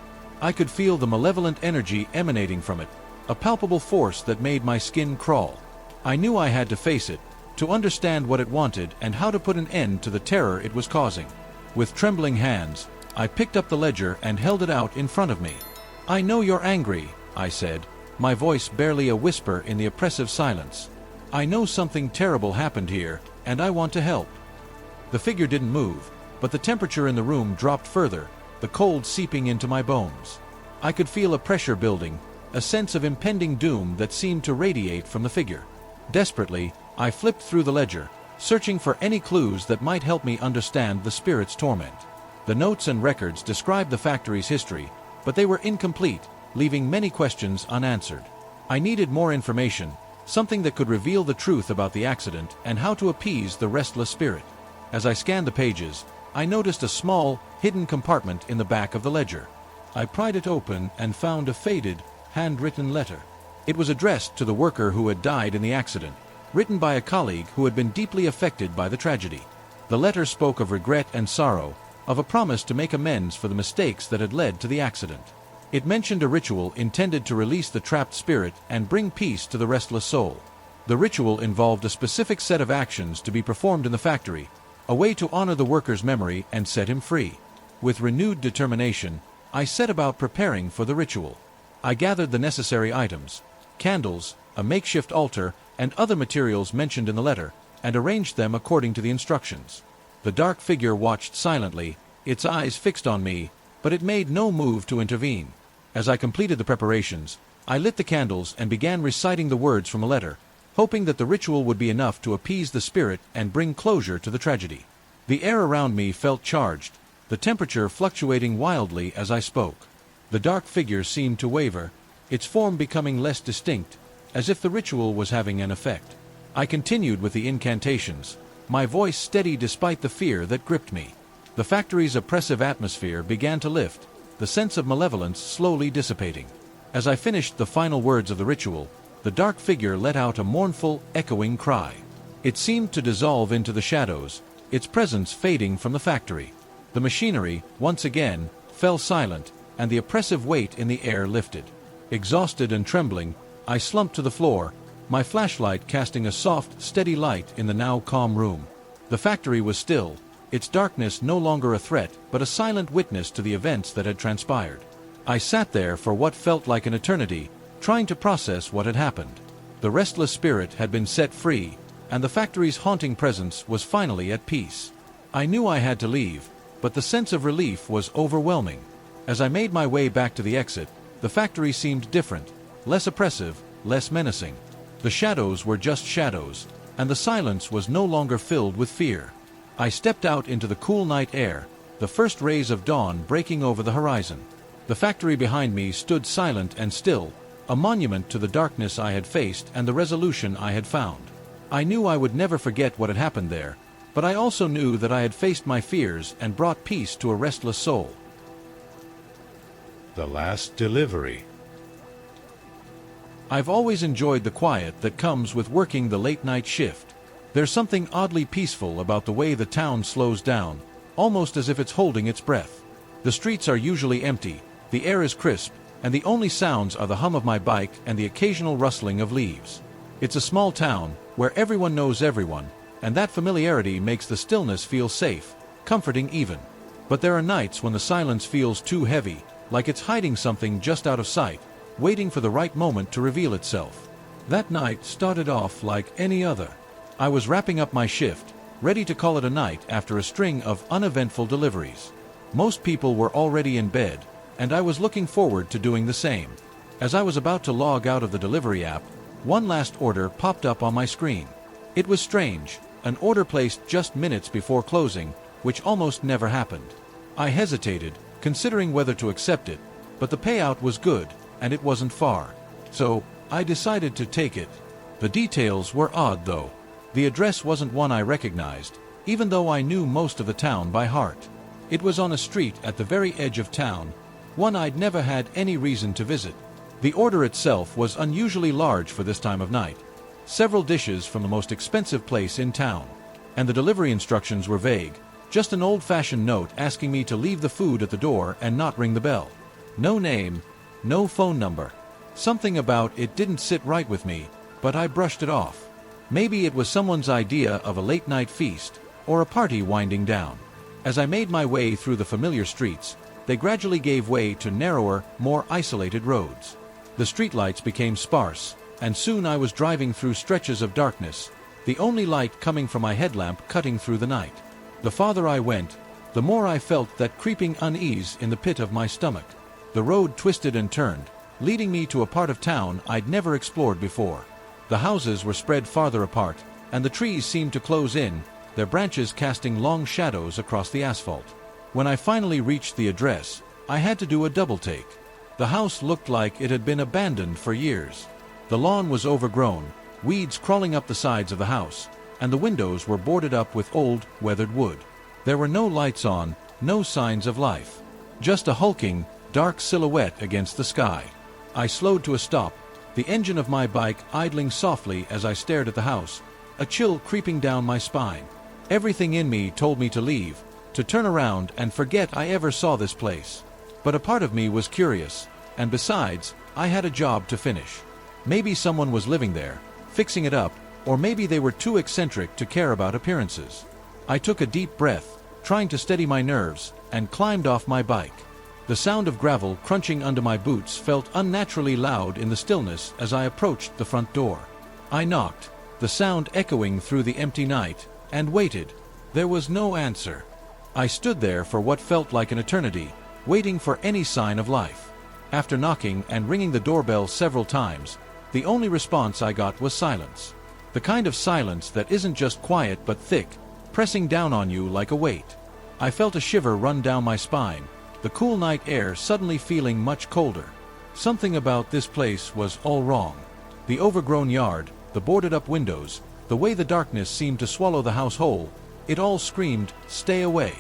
[SPEAKER 2] I could feel the malevolent energy emanating from it, a palpable force that made my skin crawl. I knew I had to face it, to understand what it wanted and how to put an end to the terror it was causing. With trembling hands, I picked up the ledger and held it out in front of me. "I know you're angry," I said, my voice barely a whisper in the oppressive silence. "I know something terrible happened here, and I want to help." The figure didn't move, but the temperature in the room dropped further, the cold seeping into my bones. I could feel a pressure building, a sense of impending doom that seemed to radiate from the figure. Desperately, I flipped through the ledger, searching for any clues that might help me understand the spirit's torment. The notes and records described the factory's history, but they were incomplete, leaving many questions unanswered. I needed more information, something that could reveal the truth about the accident and how to appease the restless spirit. As I scanned the pages, I noticed a small, hidden compartment in the back of the ledger. I pried it open and found a faded, handwritten letter. It was addressed to the worker who had died in the accident, written by a colleague who had been deeply affected by the tragedy. The letter spoke of regret and sorrow, of a promise to make amends for the mistakes that had led to the accident. It mentioned a ritual intended to release the trapped spirit and bring peace to the restless soul. The ritual involved a specific set of actions to be performed in the factory, a way to honor the worker's memory and set him free. With renewed determination, I set about preparing for the ritual. I gathered the necessary items, candles, a makeshift altar, and other materials mentioned in the letter, and arranged them according to the instructions. The dark figure watched silently, its eyes fixed on me, but it made no move to intervene. As I completed the preparations, I lit the candles and began reciting the words from the letter, hoping that the ritual would be enough to appease the spirit and bring closure to the tragedy. The air around me felt charged, the temperature fluctuating wildly as I spoke. The dark figure seemed to waver, its form becoming less distinct, as if the ritual was having an effect. I continued with the incantations, my voice steady despite the fear that gripped me. The factory's oppressive atmosphere began to lift, the sense of malevolence slowly dissipating. As I finished the final words of the ritual, the dark figure let out a mournful, echoing cry. It seemed to dissolve into the shadows, its presence fading from the factory. The machinery, once again, fell silent, and the oppressive weight in the air lifted. Exhausted and trembling, I slumped to the floor, my flashlight casting a soft, steady light in the now calm room. The factory was still, its darkness no longer a threat but a silent witness to the events that had transpired. I sat there for what felt like an eternity, trying to process what had happened. The restless spirit had been set free, and the factory's haunting presence was finally at peace. I knew I had to leave, but the sense of relief was overwhelming. As I made my way back to the exit, the factory seemed different, less oppressive, less menacing. The shadows were just shadows, and the silence was no longer filled with fear. I stepped out into the cool night air, the first rays of dawn breaking over the horizon. The factory behind me stood silent and still, a monument to the darkness I had faced and the resolution I had found. I knew I would never forget what had happened there, but I also knew that I had faced my fears and brought peace to a restless soul.
[SPEAKER 1] The last delivery.
[SPEAKER 2] I've always enjoyed the quiet that comes with working the late-night shift. There's something oddly peaceful about the way the town slows down, almost as if it's holding its breath. The streets are usually empty, the air is crisp, and the only sounds are the hum of my bike and the occasional rustling of leaves. It's a small town, where everyone knows everyone, and that familiarity makes the stillness feel safe, comforting even. But there are nights when the silence feels too heavy, like it's hiding something just out of sight, waiting for the right moment to reveal itself. That night started off like any other. I was wrapping up my shift, ready to call it a night after a string of uneventful deliveries. Most people were already in bed, and I was looking forward to doing the same. As I was about to log out of the delivery app, one last order popped up on my screen. It was strange, an order placed just minutes before closing, which almost never happened. I hesitated, considering whether to accept it, but the payout was good, and it wasn't far. So, I decided to take it. The details were odd though. The address wasn't one I recognized, even though I knew most of the town by heart. It was on a street at the very edge of town, one I'd never had any reason to visit. The order itself was unusually large for this time of night. Several dishes from the most expensive place in town. And the delivery instructions were vague, just an old-fashioned note asking me to leave the food at the door and not ring the bell. No name, no phone number. Something about it didn't sit right with me, but I brushed it off. Maybe it was someone's idea of a late-night feast, or a party winding down. As I made my way through the familiar streets, they gradually gave way to narrower, more isolated roads. The streetlights became sparse, and soon I was driving through stretches of darkness, the only light coming from my headlamp cutting through the night. The farther I went, the more I felt that creeping unease in the pit of my stomach. The road twisted and turned, leading me to a part of town I'd never explored before. The houses were spread farther apart, and the trees seemed to close in, their branches casting long shadows across the asphalt. When I finally reached the address, I had to do a double take. The house looked like it had been abandoned for years. The lawn was overgrown, weeds crawling up the sides of the house, and the windows were boarded up with old, weathered wood. There were no lights on, no signs of life. Just a hulking, dark silhouette against the sky. I slowed to a stop, the engine of my bike idling softly as I stared at the house, a chill creeping down my spine. Everything in me told me to leave, to turn around and forget I ever saw this place. But a part of me was curious, and besides, I had a job to finish. Maybe someone was living there, fixing it up, or maybe they were too eccentric to care about appearances. I took a deep breath, trying to steady my nerves, and climbed off my bike. The sound of gravel crunching under my boots felt unnaturally loud in the stillness as I approached the front door. I knocked, the sound echoing through the empty night, and waited. There was no answer. I stood there for what felt like an eternity, waiting for any sign of life. After knocking and ringing the doorbell several times, the only response I got was silence. The kind of silence that isn't just quiet but thick, pressing down on you like a weight. I felt a shiver run down my spine, the cool night air suddenly feeling much colder. Something about this place was all wrong. The overgrown yard, the boarded-up windows, the way the darkness seemed to swallow the house whole, it all screamed, "Stay away."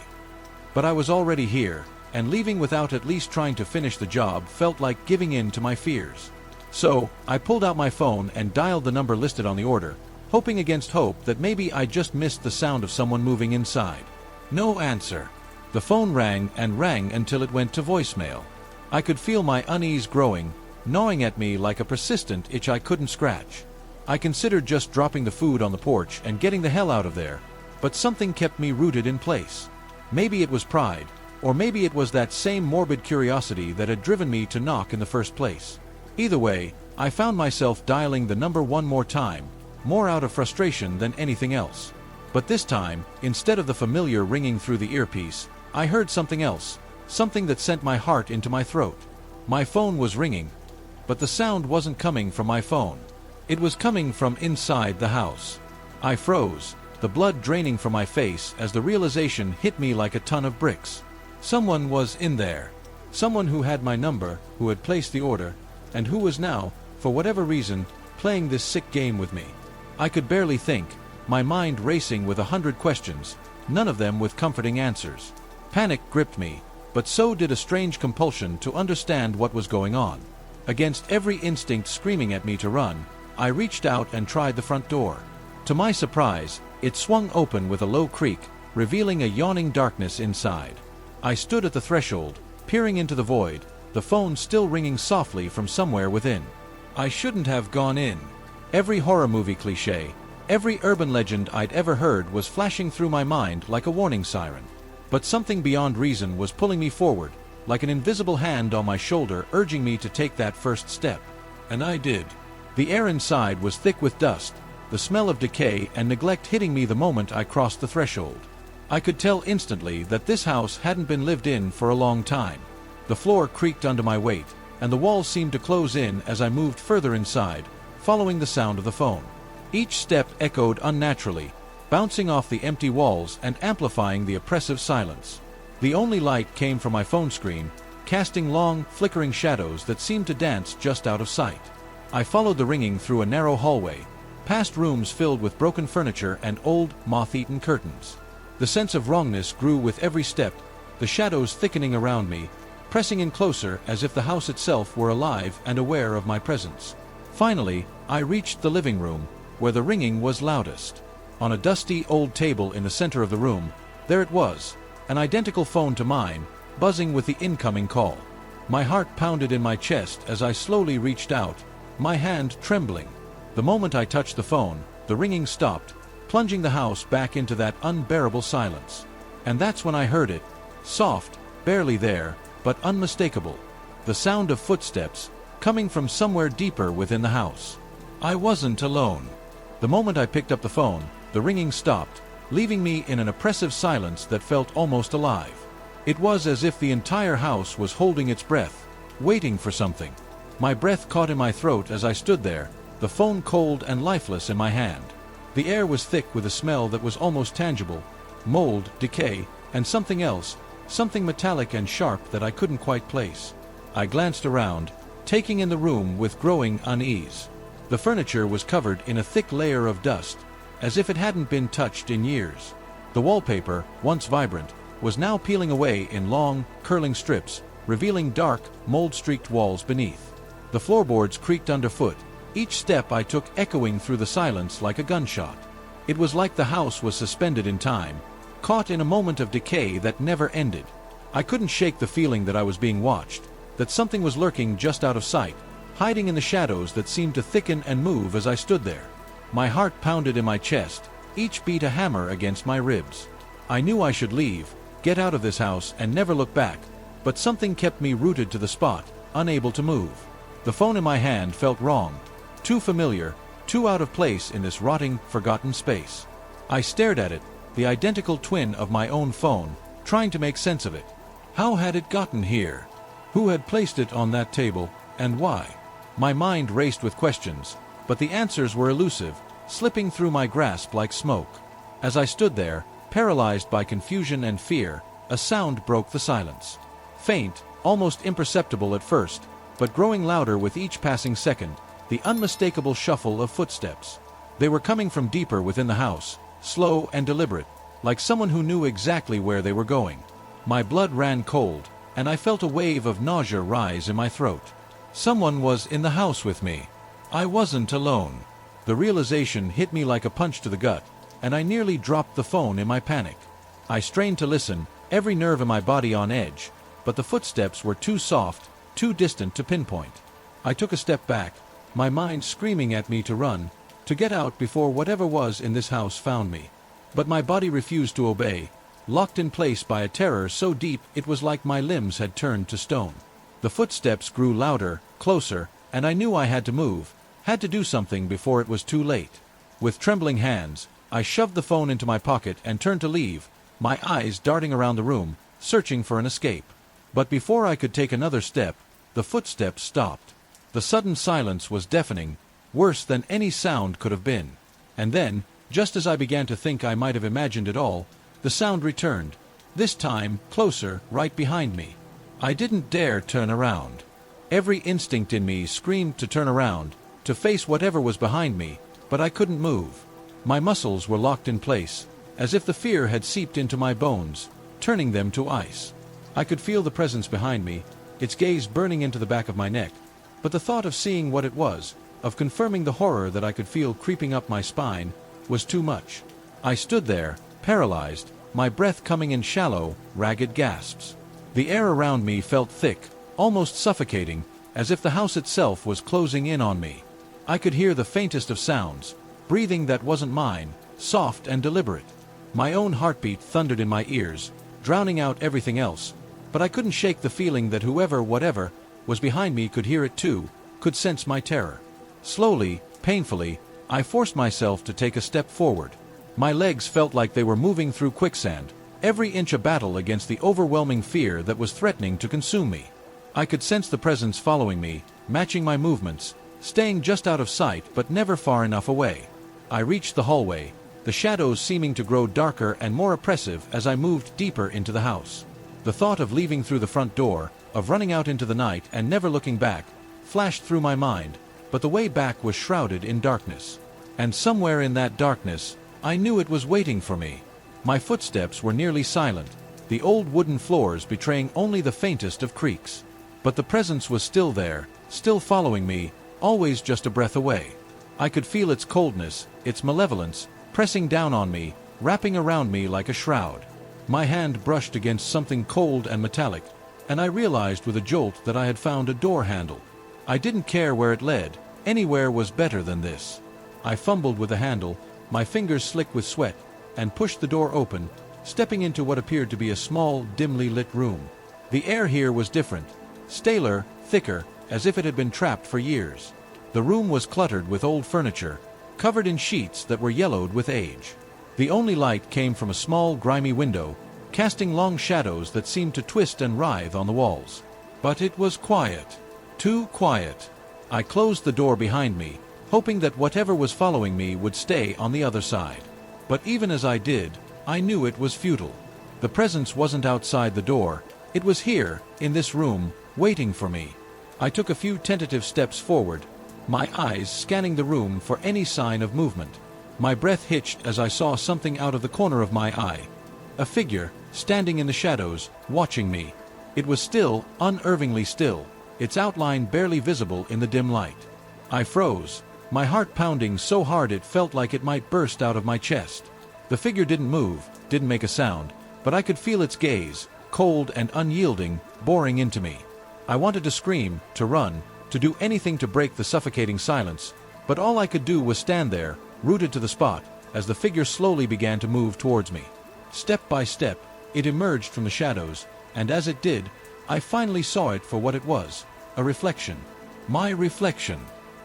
[SPEAKER 2] But I was already here, and leaving without at least trying to finish the job felt like giving in to my fears. So, I pulled out my phone and dialed the number listed on the order, hoping against hope that maybe I just missed the sound of someone moving inside. No answer. The phone rang and rang until it went to voicemail. I could feel my unease growing, gnawing at me like a persistent itch I couldn't scratch. I considered just dropping the food on the porch and getting the hell out of there, but something kept me rooted in place. Maybe it was pride, or maybe it was that same morbid curiosity that had driven me to knock in the first place. Either way, I found myself dialing the number one more time, more out of frustration than anything else. But this time, instead of the familiar ringing through the earpiece, I heard something else, something that sent my heart into my throat. My phone was ringing, but the sound wasn't coming from my phone. It was coming from inside the house. I froze, the blood draining from my face as the realization hit me like a ton of bricks. Someone was in there. Someone who had my number, who had placed the order, and who was now, for whatever reason, playing this sick game with me. I could barely think, my mind racing with 100 questions, none of them with comforting answers. Panic gripped me, but so did a strange compulsion to understand what was going on. Against every instinct screaming at me to run, I reached out and tried the front door. To my surprise, it swung open with a low creak, revealing a yawning darkness inside. I stood at the threshold, peering into the void, the phone still ringing softly from somewhere within. I shouldn't have gone in. Every horror movie cliché, every urban legend I'd ever heard was flashing through my mind like a warning siren. But something beyond reason was pulling me forward, like an invisible hand on my shoulder urging me to take that first step. And I did. The air inside was thick with dust, the smell of decay and neglect hitting me the moment I crossed the threshold. I could tell instantly that this house hadn't been lived in for a long time. The floor creaked under my weight, and the walls seemed to close in as I moved further inside, following the sound of the phone. Each step echoed unnaturally, bouncing off the empty walls and amplifying the oppressive silence. The only light came from my phone screen, casting long, flickering shadows that seemed to dance just out of sight. I followed the ringing through a narrow hallway, past rooms filled with broken furniture and old, moth-eaten curtains. The sense of wrongness grew with every step, the shadows thickening around me, pressing in closer as if the house itself were alive and aware of my presence. Finally, I reached the living room, where the ringing was loudest. On a dusty old table in the center of the room, there it was, an identical phone to mine, buzzing with the incoming call. My heart pounded in my chest as I slowly reached out, my hand trembling. The moment I touched the phone, the ringing stopped, plunging the house back into that unbearable silence. And that's when I heard it, soft, barely there, but unmistakable. The sound of footsteps, coming from somewhere deeper within the house. I wasn't alone. The moment I picked up the phone, the ringing stopped, leaving me in an oppressive silence that felt almost alive. It was as if the entire house was holding its breath, waiting for something. My breath caught in my throat as I stood there, the phone cold and lifeless in my hand. The air was thick with a smell that was almost tangible, mold, decay, and something else, something metallic and sharp that I couldn't quite place. I glanced around, taking in the room with growing unease. The furniture was covered in a thick layer of dust, as if it hadn't been touched in years. The wallpaper, once vibrant, was now peeling away in long, curling strips, revealing dark, mold-streaked walls beneath. The floorboards creaked underfoot, each step I took echoing through the silence like a gunshot. It was like the house was suspended in time, caught in a moment of decay that never ended. I couldn't shake the feeling that I was being watched, that something was lurking just out of sight, hiding in the shadows that seemed to thicken and move as I stood there. My heart pounded in my chest, each beat a hammer against my ribs. I knew I should leave, get out of this house and never look back, but something kept me rooted to the spot, unable to move. The phone in my hand felt wrong, too familiar, too out of place in this rotting, forgotten space. I stared at it, the identical twin of my own phone, trying to make sense of it. How had it gotten here? Who had placed it on that table, and why? My mind raced with questions, but the answers were elusive, slipping through my grasp like smoke. As I stood there, paralyzed by confusion and fear, a sound broke the silence. Faint, almost imperceptible at first, but growing louder with each passing second, the unmistakable shuffle of footsteps. They were coming from deeper within the house, slow and deliberate, like someone who knew exactly where they were going. My blood ran cold, and I felt a wave of nausea rise in my throat. Someone was in the house with me. I wasn't alone. The realization hit me like a punch to the gut, and I nearly dropped the phone in my panic. I strained to listen, every nerve in my body on edge, but the footsteps were too soft, too distant to pinpoint. I took a step back, my mind screaming at me to run, to get out before whatever was in this house found me. But my body refused to obey, locked in place by a terror so deep it was like my limbs had turned to stone. The footsteps grew louder, closer, and I knew I had to move, had to do something before it was too late. With trembling hands, I shoved the phone into my pocket and turned to leave, my eyes darting around the room, searching for an escape. But before I could take another step, the footsteps stopped. The sudden silence was deafening, worse than any sound could have been. And then, just as I began to think I might have imagined it all, the sound returned, this time closer, right behind me. I didn't dare turn around. Every instinct in me screamed to turn around, to face whatever was behind me, but I couldn't move. My muscles were locked in place, as if the fear had seeped into my bones, turning them to ice. I could feel the presence behind me, its gaze burning into the back of my neck, but the thought of seeing what it was, of confirming the horror that I could feel creeping up my spine, was too much. I stood there, paralyzed, my breath coming in shallow, ragged gasps. The air around me felt thick, almost suffocating, as if the house itself was closing in on me. I could hear the faintest of sounds, breathing that wasn't mine, soft and deliberate. My own heartbeat thundered in my ears, drowning out everything else, but I couldn't shake the feeling that whoever, whatever, was behind me could hear it too, could sense my terror. Slowly, painfully, I forced myself to take a step forward. My legs felt like they were moving through quicksand, every inch a battle against the overwhelming fear that was threatening to consume me. I could sense the presence following me, matching my movements, staying just out of sight but never far enough away. I reached the hallway, the shadows seeming to grow darker and more oppressive as I moved deeper into the house. The thought of leaving through the front door, of running out into the night and never looking back, flashed through my mind, but the way back was shrouded in darkness. And somewhere in that darkness, I knew it was waiting for me. My footsteps were nearly silent, the old wooden floors betraying only the faintest of creaks. But the presence was still there, still following me, always just a breath away. I could feel its coldness, its malevolence, pressing down on me, wrapping around me like a shroud. My hand brushed against something cold and metallic, and I realized with a jolt that I had found a door handle. I didn't care where it led, anywhere was better than this. I fumbled with the handle, my fingers slick with sweat, and pushed the door open, stepping into what appeared to be a small, dimly lit room. The air here was different, staler, thicker, as if it had been trapped for years. The room was cluttered with old furniture, covered in sheets that were yellowed with age. The only light came from a small, grimy window, casting long shadows that seemed to twist and writhe on the walls. But it was quiet. Too quiet. I closed the door behind me, hoping that whatever was following me would stay on the other side. But even as I did, I knew it was futile. The presence wasn't outside the door, it was here, in this room, waiting for me. I took a few tentative steps forward, my eyes scanning the room for any sign of movement. My breath hitched as I saw something out of the corner of my eye. A figure, standing in the shadows, watching me. It was still, unnervingly still, its outline barely visible in the dim light. I froze, my heart pounding so hard it felt like it might burst out of my chest. The figure didn't move, didn't make a sound, but I could feel its gaze, cold and unyielding, boring into me. I wanted to scream, to run, to do anything to break the suffocating silence, but all I could do was stand there, rooted to the spot, as the figure slowly began to move towards me. Step by step, it emerged from the shadows, and as it did, I finally saw it for what it was, a reflection. My reflection.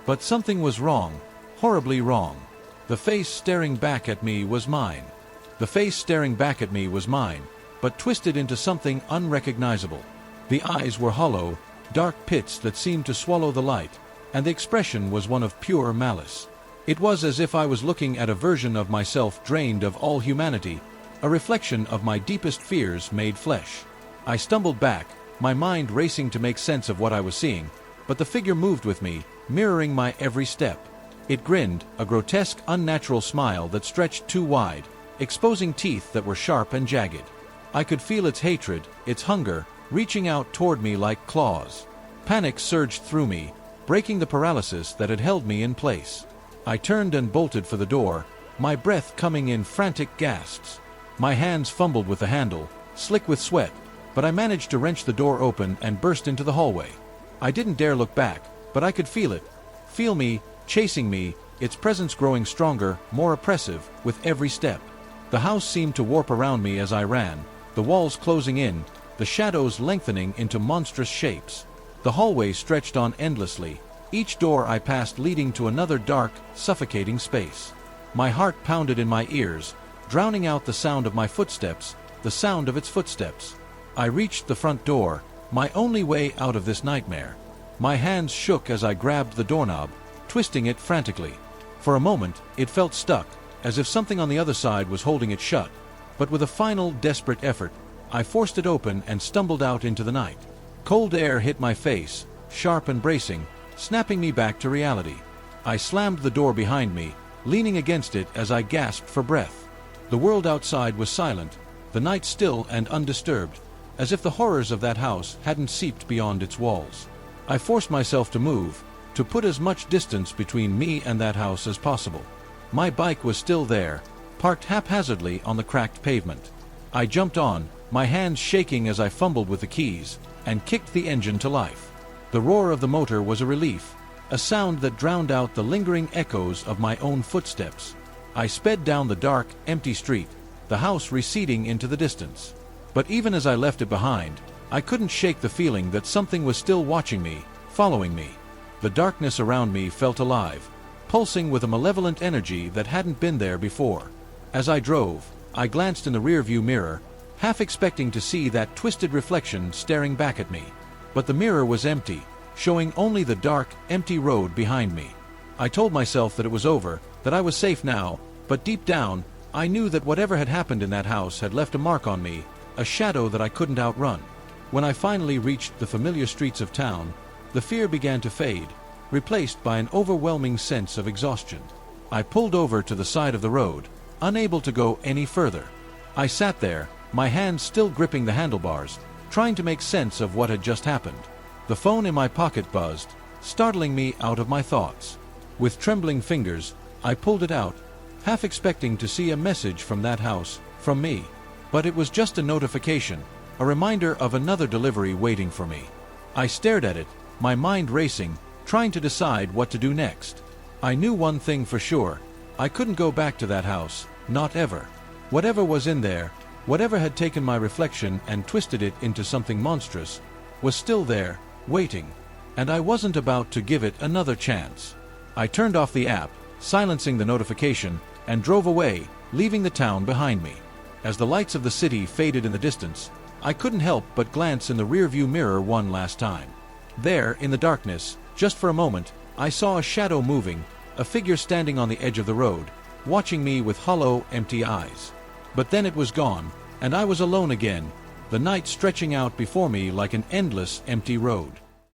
[SPEAKER 2] But something was wrong, horribly wrong. The face staring back at me was mine. The face staring back at me was mine, but twisted into something unrecognizable. The eyes were hollow, dark pits that seemed to swallow the light, and the expression was one of pure malice. It was as if I was looking at a version of myself drained of all humanity, a reflection of my deepest fears made flesh. I stumbled back, my mind racing to make sense of what I was seeing, but the figure moved with me, mirroring my every step. It grinned, a grotesque, unnatural smile that stretched too wide, exposing teeth that were sharp and jagged. I could feel its hatred, its hunger, reaching out toward me like claws. Panic surged through me, breaking the paralysis that had held me in place. I turned and bolted for the door, my breath coming in frantic gasps. My hands fumbled with the handle, slick with sweat, but I managed to wrench the door open and burst into the hallway. I didn't dare look back, but I could feel it. Feel me, chasing me, its presence growing stronger, more oppressive, with every step. The house seemed to warp around me as I ran, the walls closing in, the shadows lengthening into monstrous shapes. The hallway stretched on endlessly, each door I passed leading to another dark, suffocating space. My heart pounded in my ears, drowning out the sound of my footsteps, the sound of its footsteps. I reached the front door, my only way out of this nightmare. My hands shook as I grabbed the doorknob, twisting it frantically. For a moment, it felt stuck, as if something on the other side was holding it shut. But with a final, desperate effort, I forced it open and stumbled out into the night. Cold air hit my face, sharp and bracing, snapping me back to reality. I slammed the door behind me, leaning against it as I gasped for breath. The world outside was silent, the night still and undisturbed, as if the horrors of that house hadn't seeped beyond its walls. I forced myself to move, to put as much distance between me and that house as possible. My bike was still there, parked haphazardly on the cracked pavement. I jumped on, my hands shaking as I fumbled with the keys, and kicked the engine to life. The roar of the motor was a relief, a sound that drowned out the lingering echoes of my own footsteps. I sped down the dark, empty street, the house receding into the distance. But even as I left it behind, I couldn't shake the feeling that something was still watching me, following me. The darkness around me felt alive, pulsing with a malevolent energy that hadn't been there before. As I drove, I glanced in the rearview mirror, half expecting to see that twisted reflection staring back at me. But the mirror was empty, showing only the dark, empty road behind me. I told myself that it was over, that I was safe now, but deep down, I knew that whatever had happened in that house had left a mark on me, a shadow that I couldn't outrun. When I finally reached the familiar streets of town, the fear began to fade, replaced by an overwhelming sense of exhaustion. I pulled over to the side of the road, unable to go any further. I sat there, my hands still gripping the handlebars, trying to make sense of what had just happened. The phone in my pocket buzzed, startling me out of my thoughts. With trembling fingers, I pulled it out, half expecting to see a message from that house, from me. But it was just a notification, a reminder of another delivery waiting for me. I stared at it, my mind racing, trying to decide what to do next. I knew one thing for sure, I couldn't go back to that house, not ever. Whatever was in there, whatever had taken my reflection and twisted it into something monstrous, was still there, waiting, and I wasn't about to give it another chance. I turned off the app, silencing the notification, and drove away, leaving the town behind me. As the lights of the city faded in the distance, I couldn't help but glance in the rearview mirror one last time. There, in the darkness, just for a moment, I saw a shadow moving, a figure standing on the edge of the road, watching me with hollow, empty eyes. But then it was gone, and I was alone again, the night stretching out before me like an endless, empty road.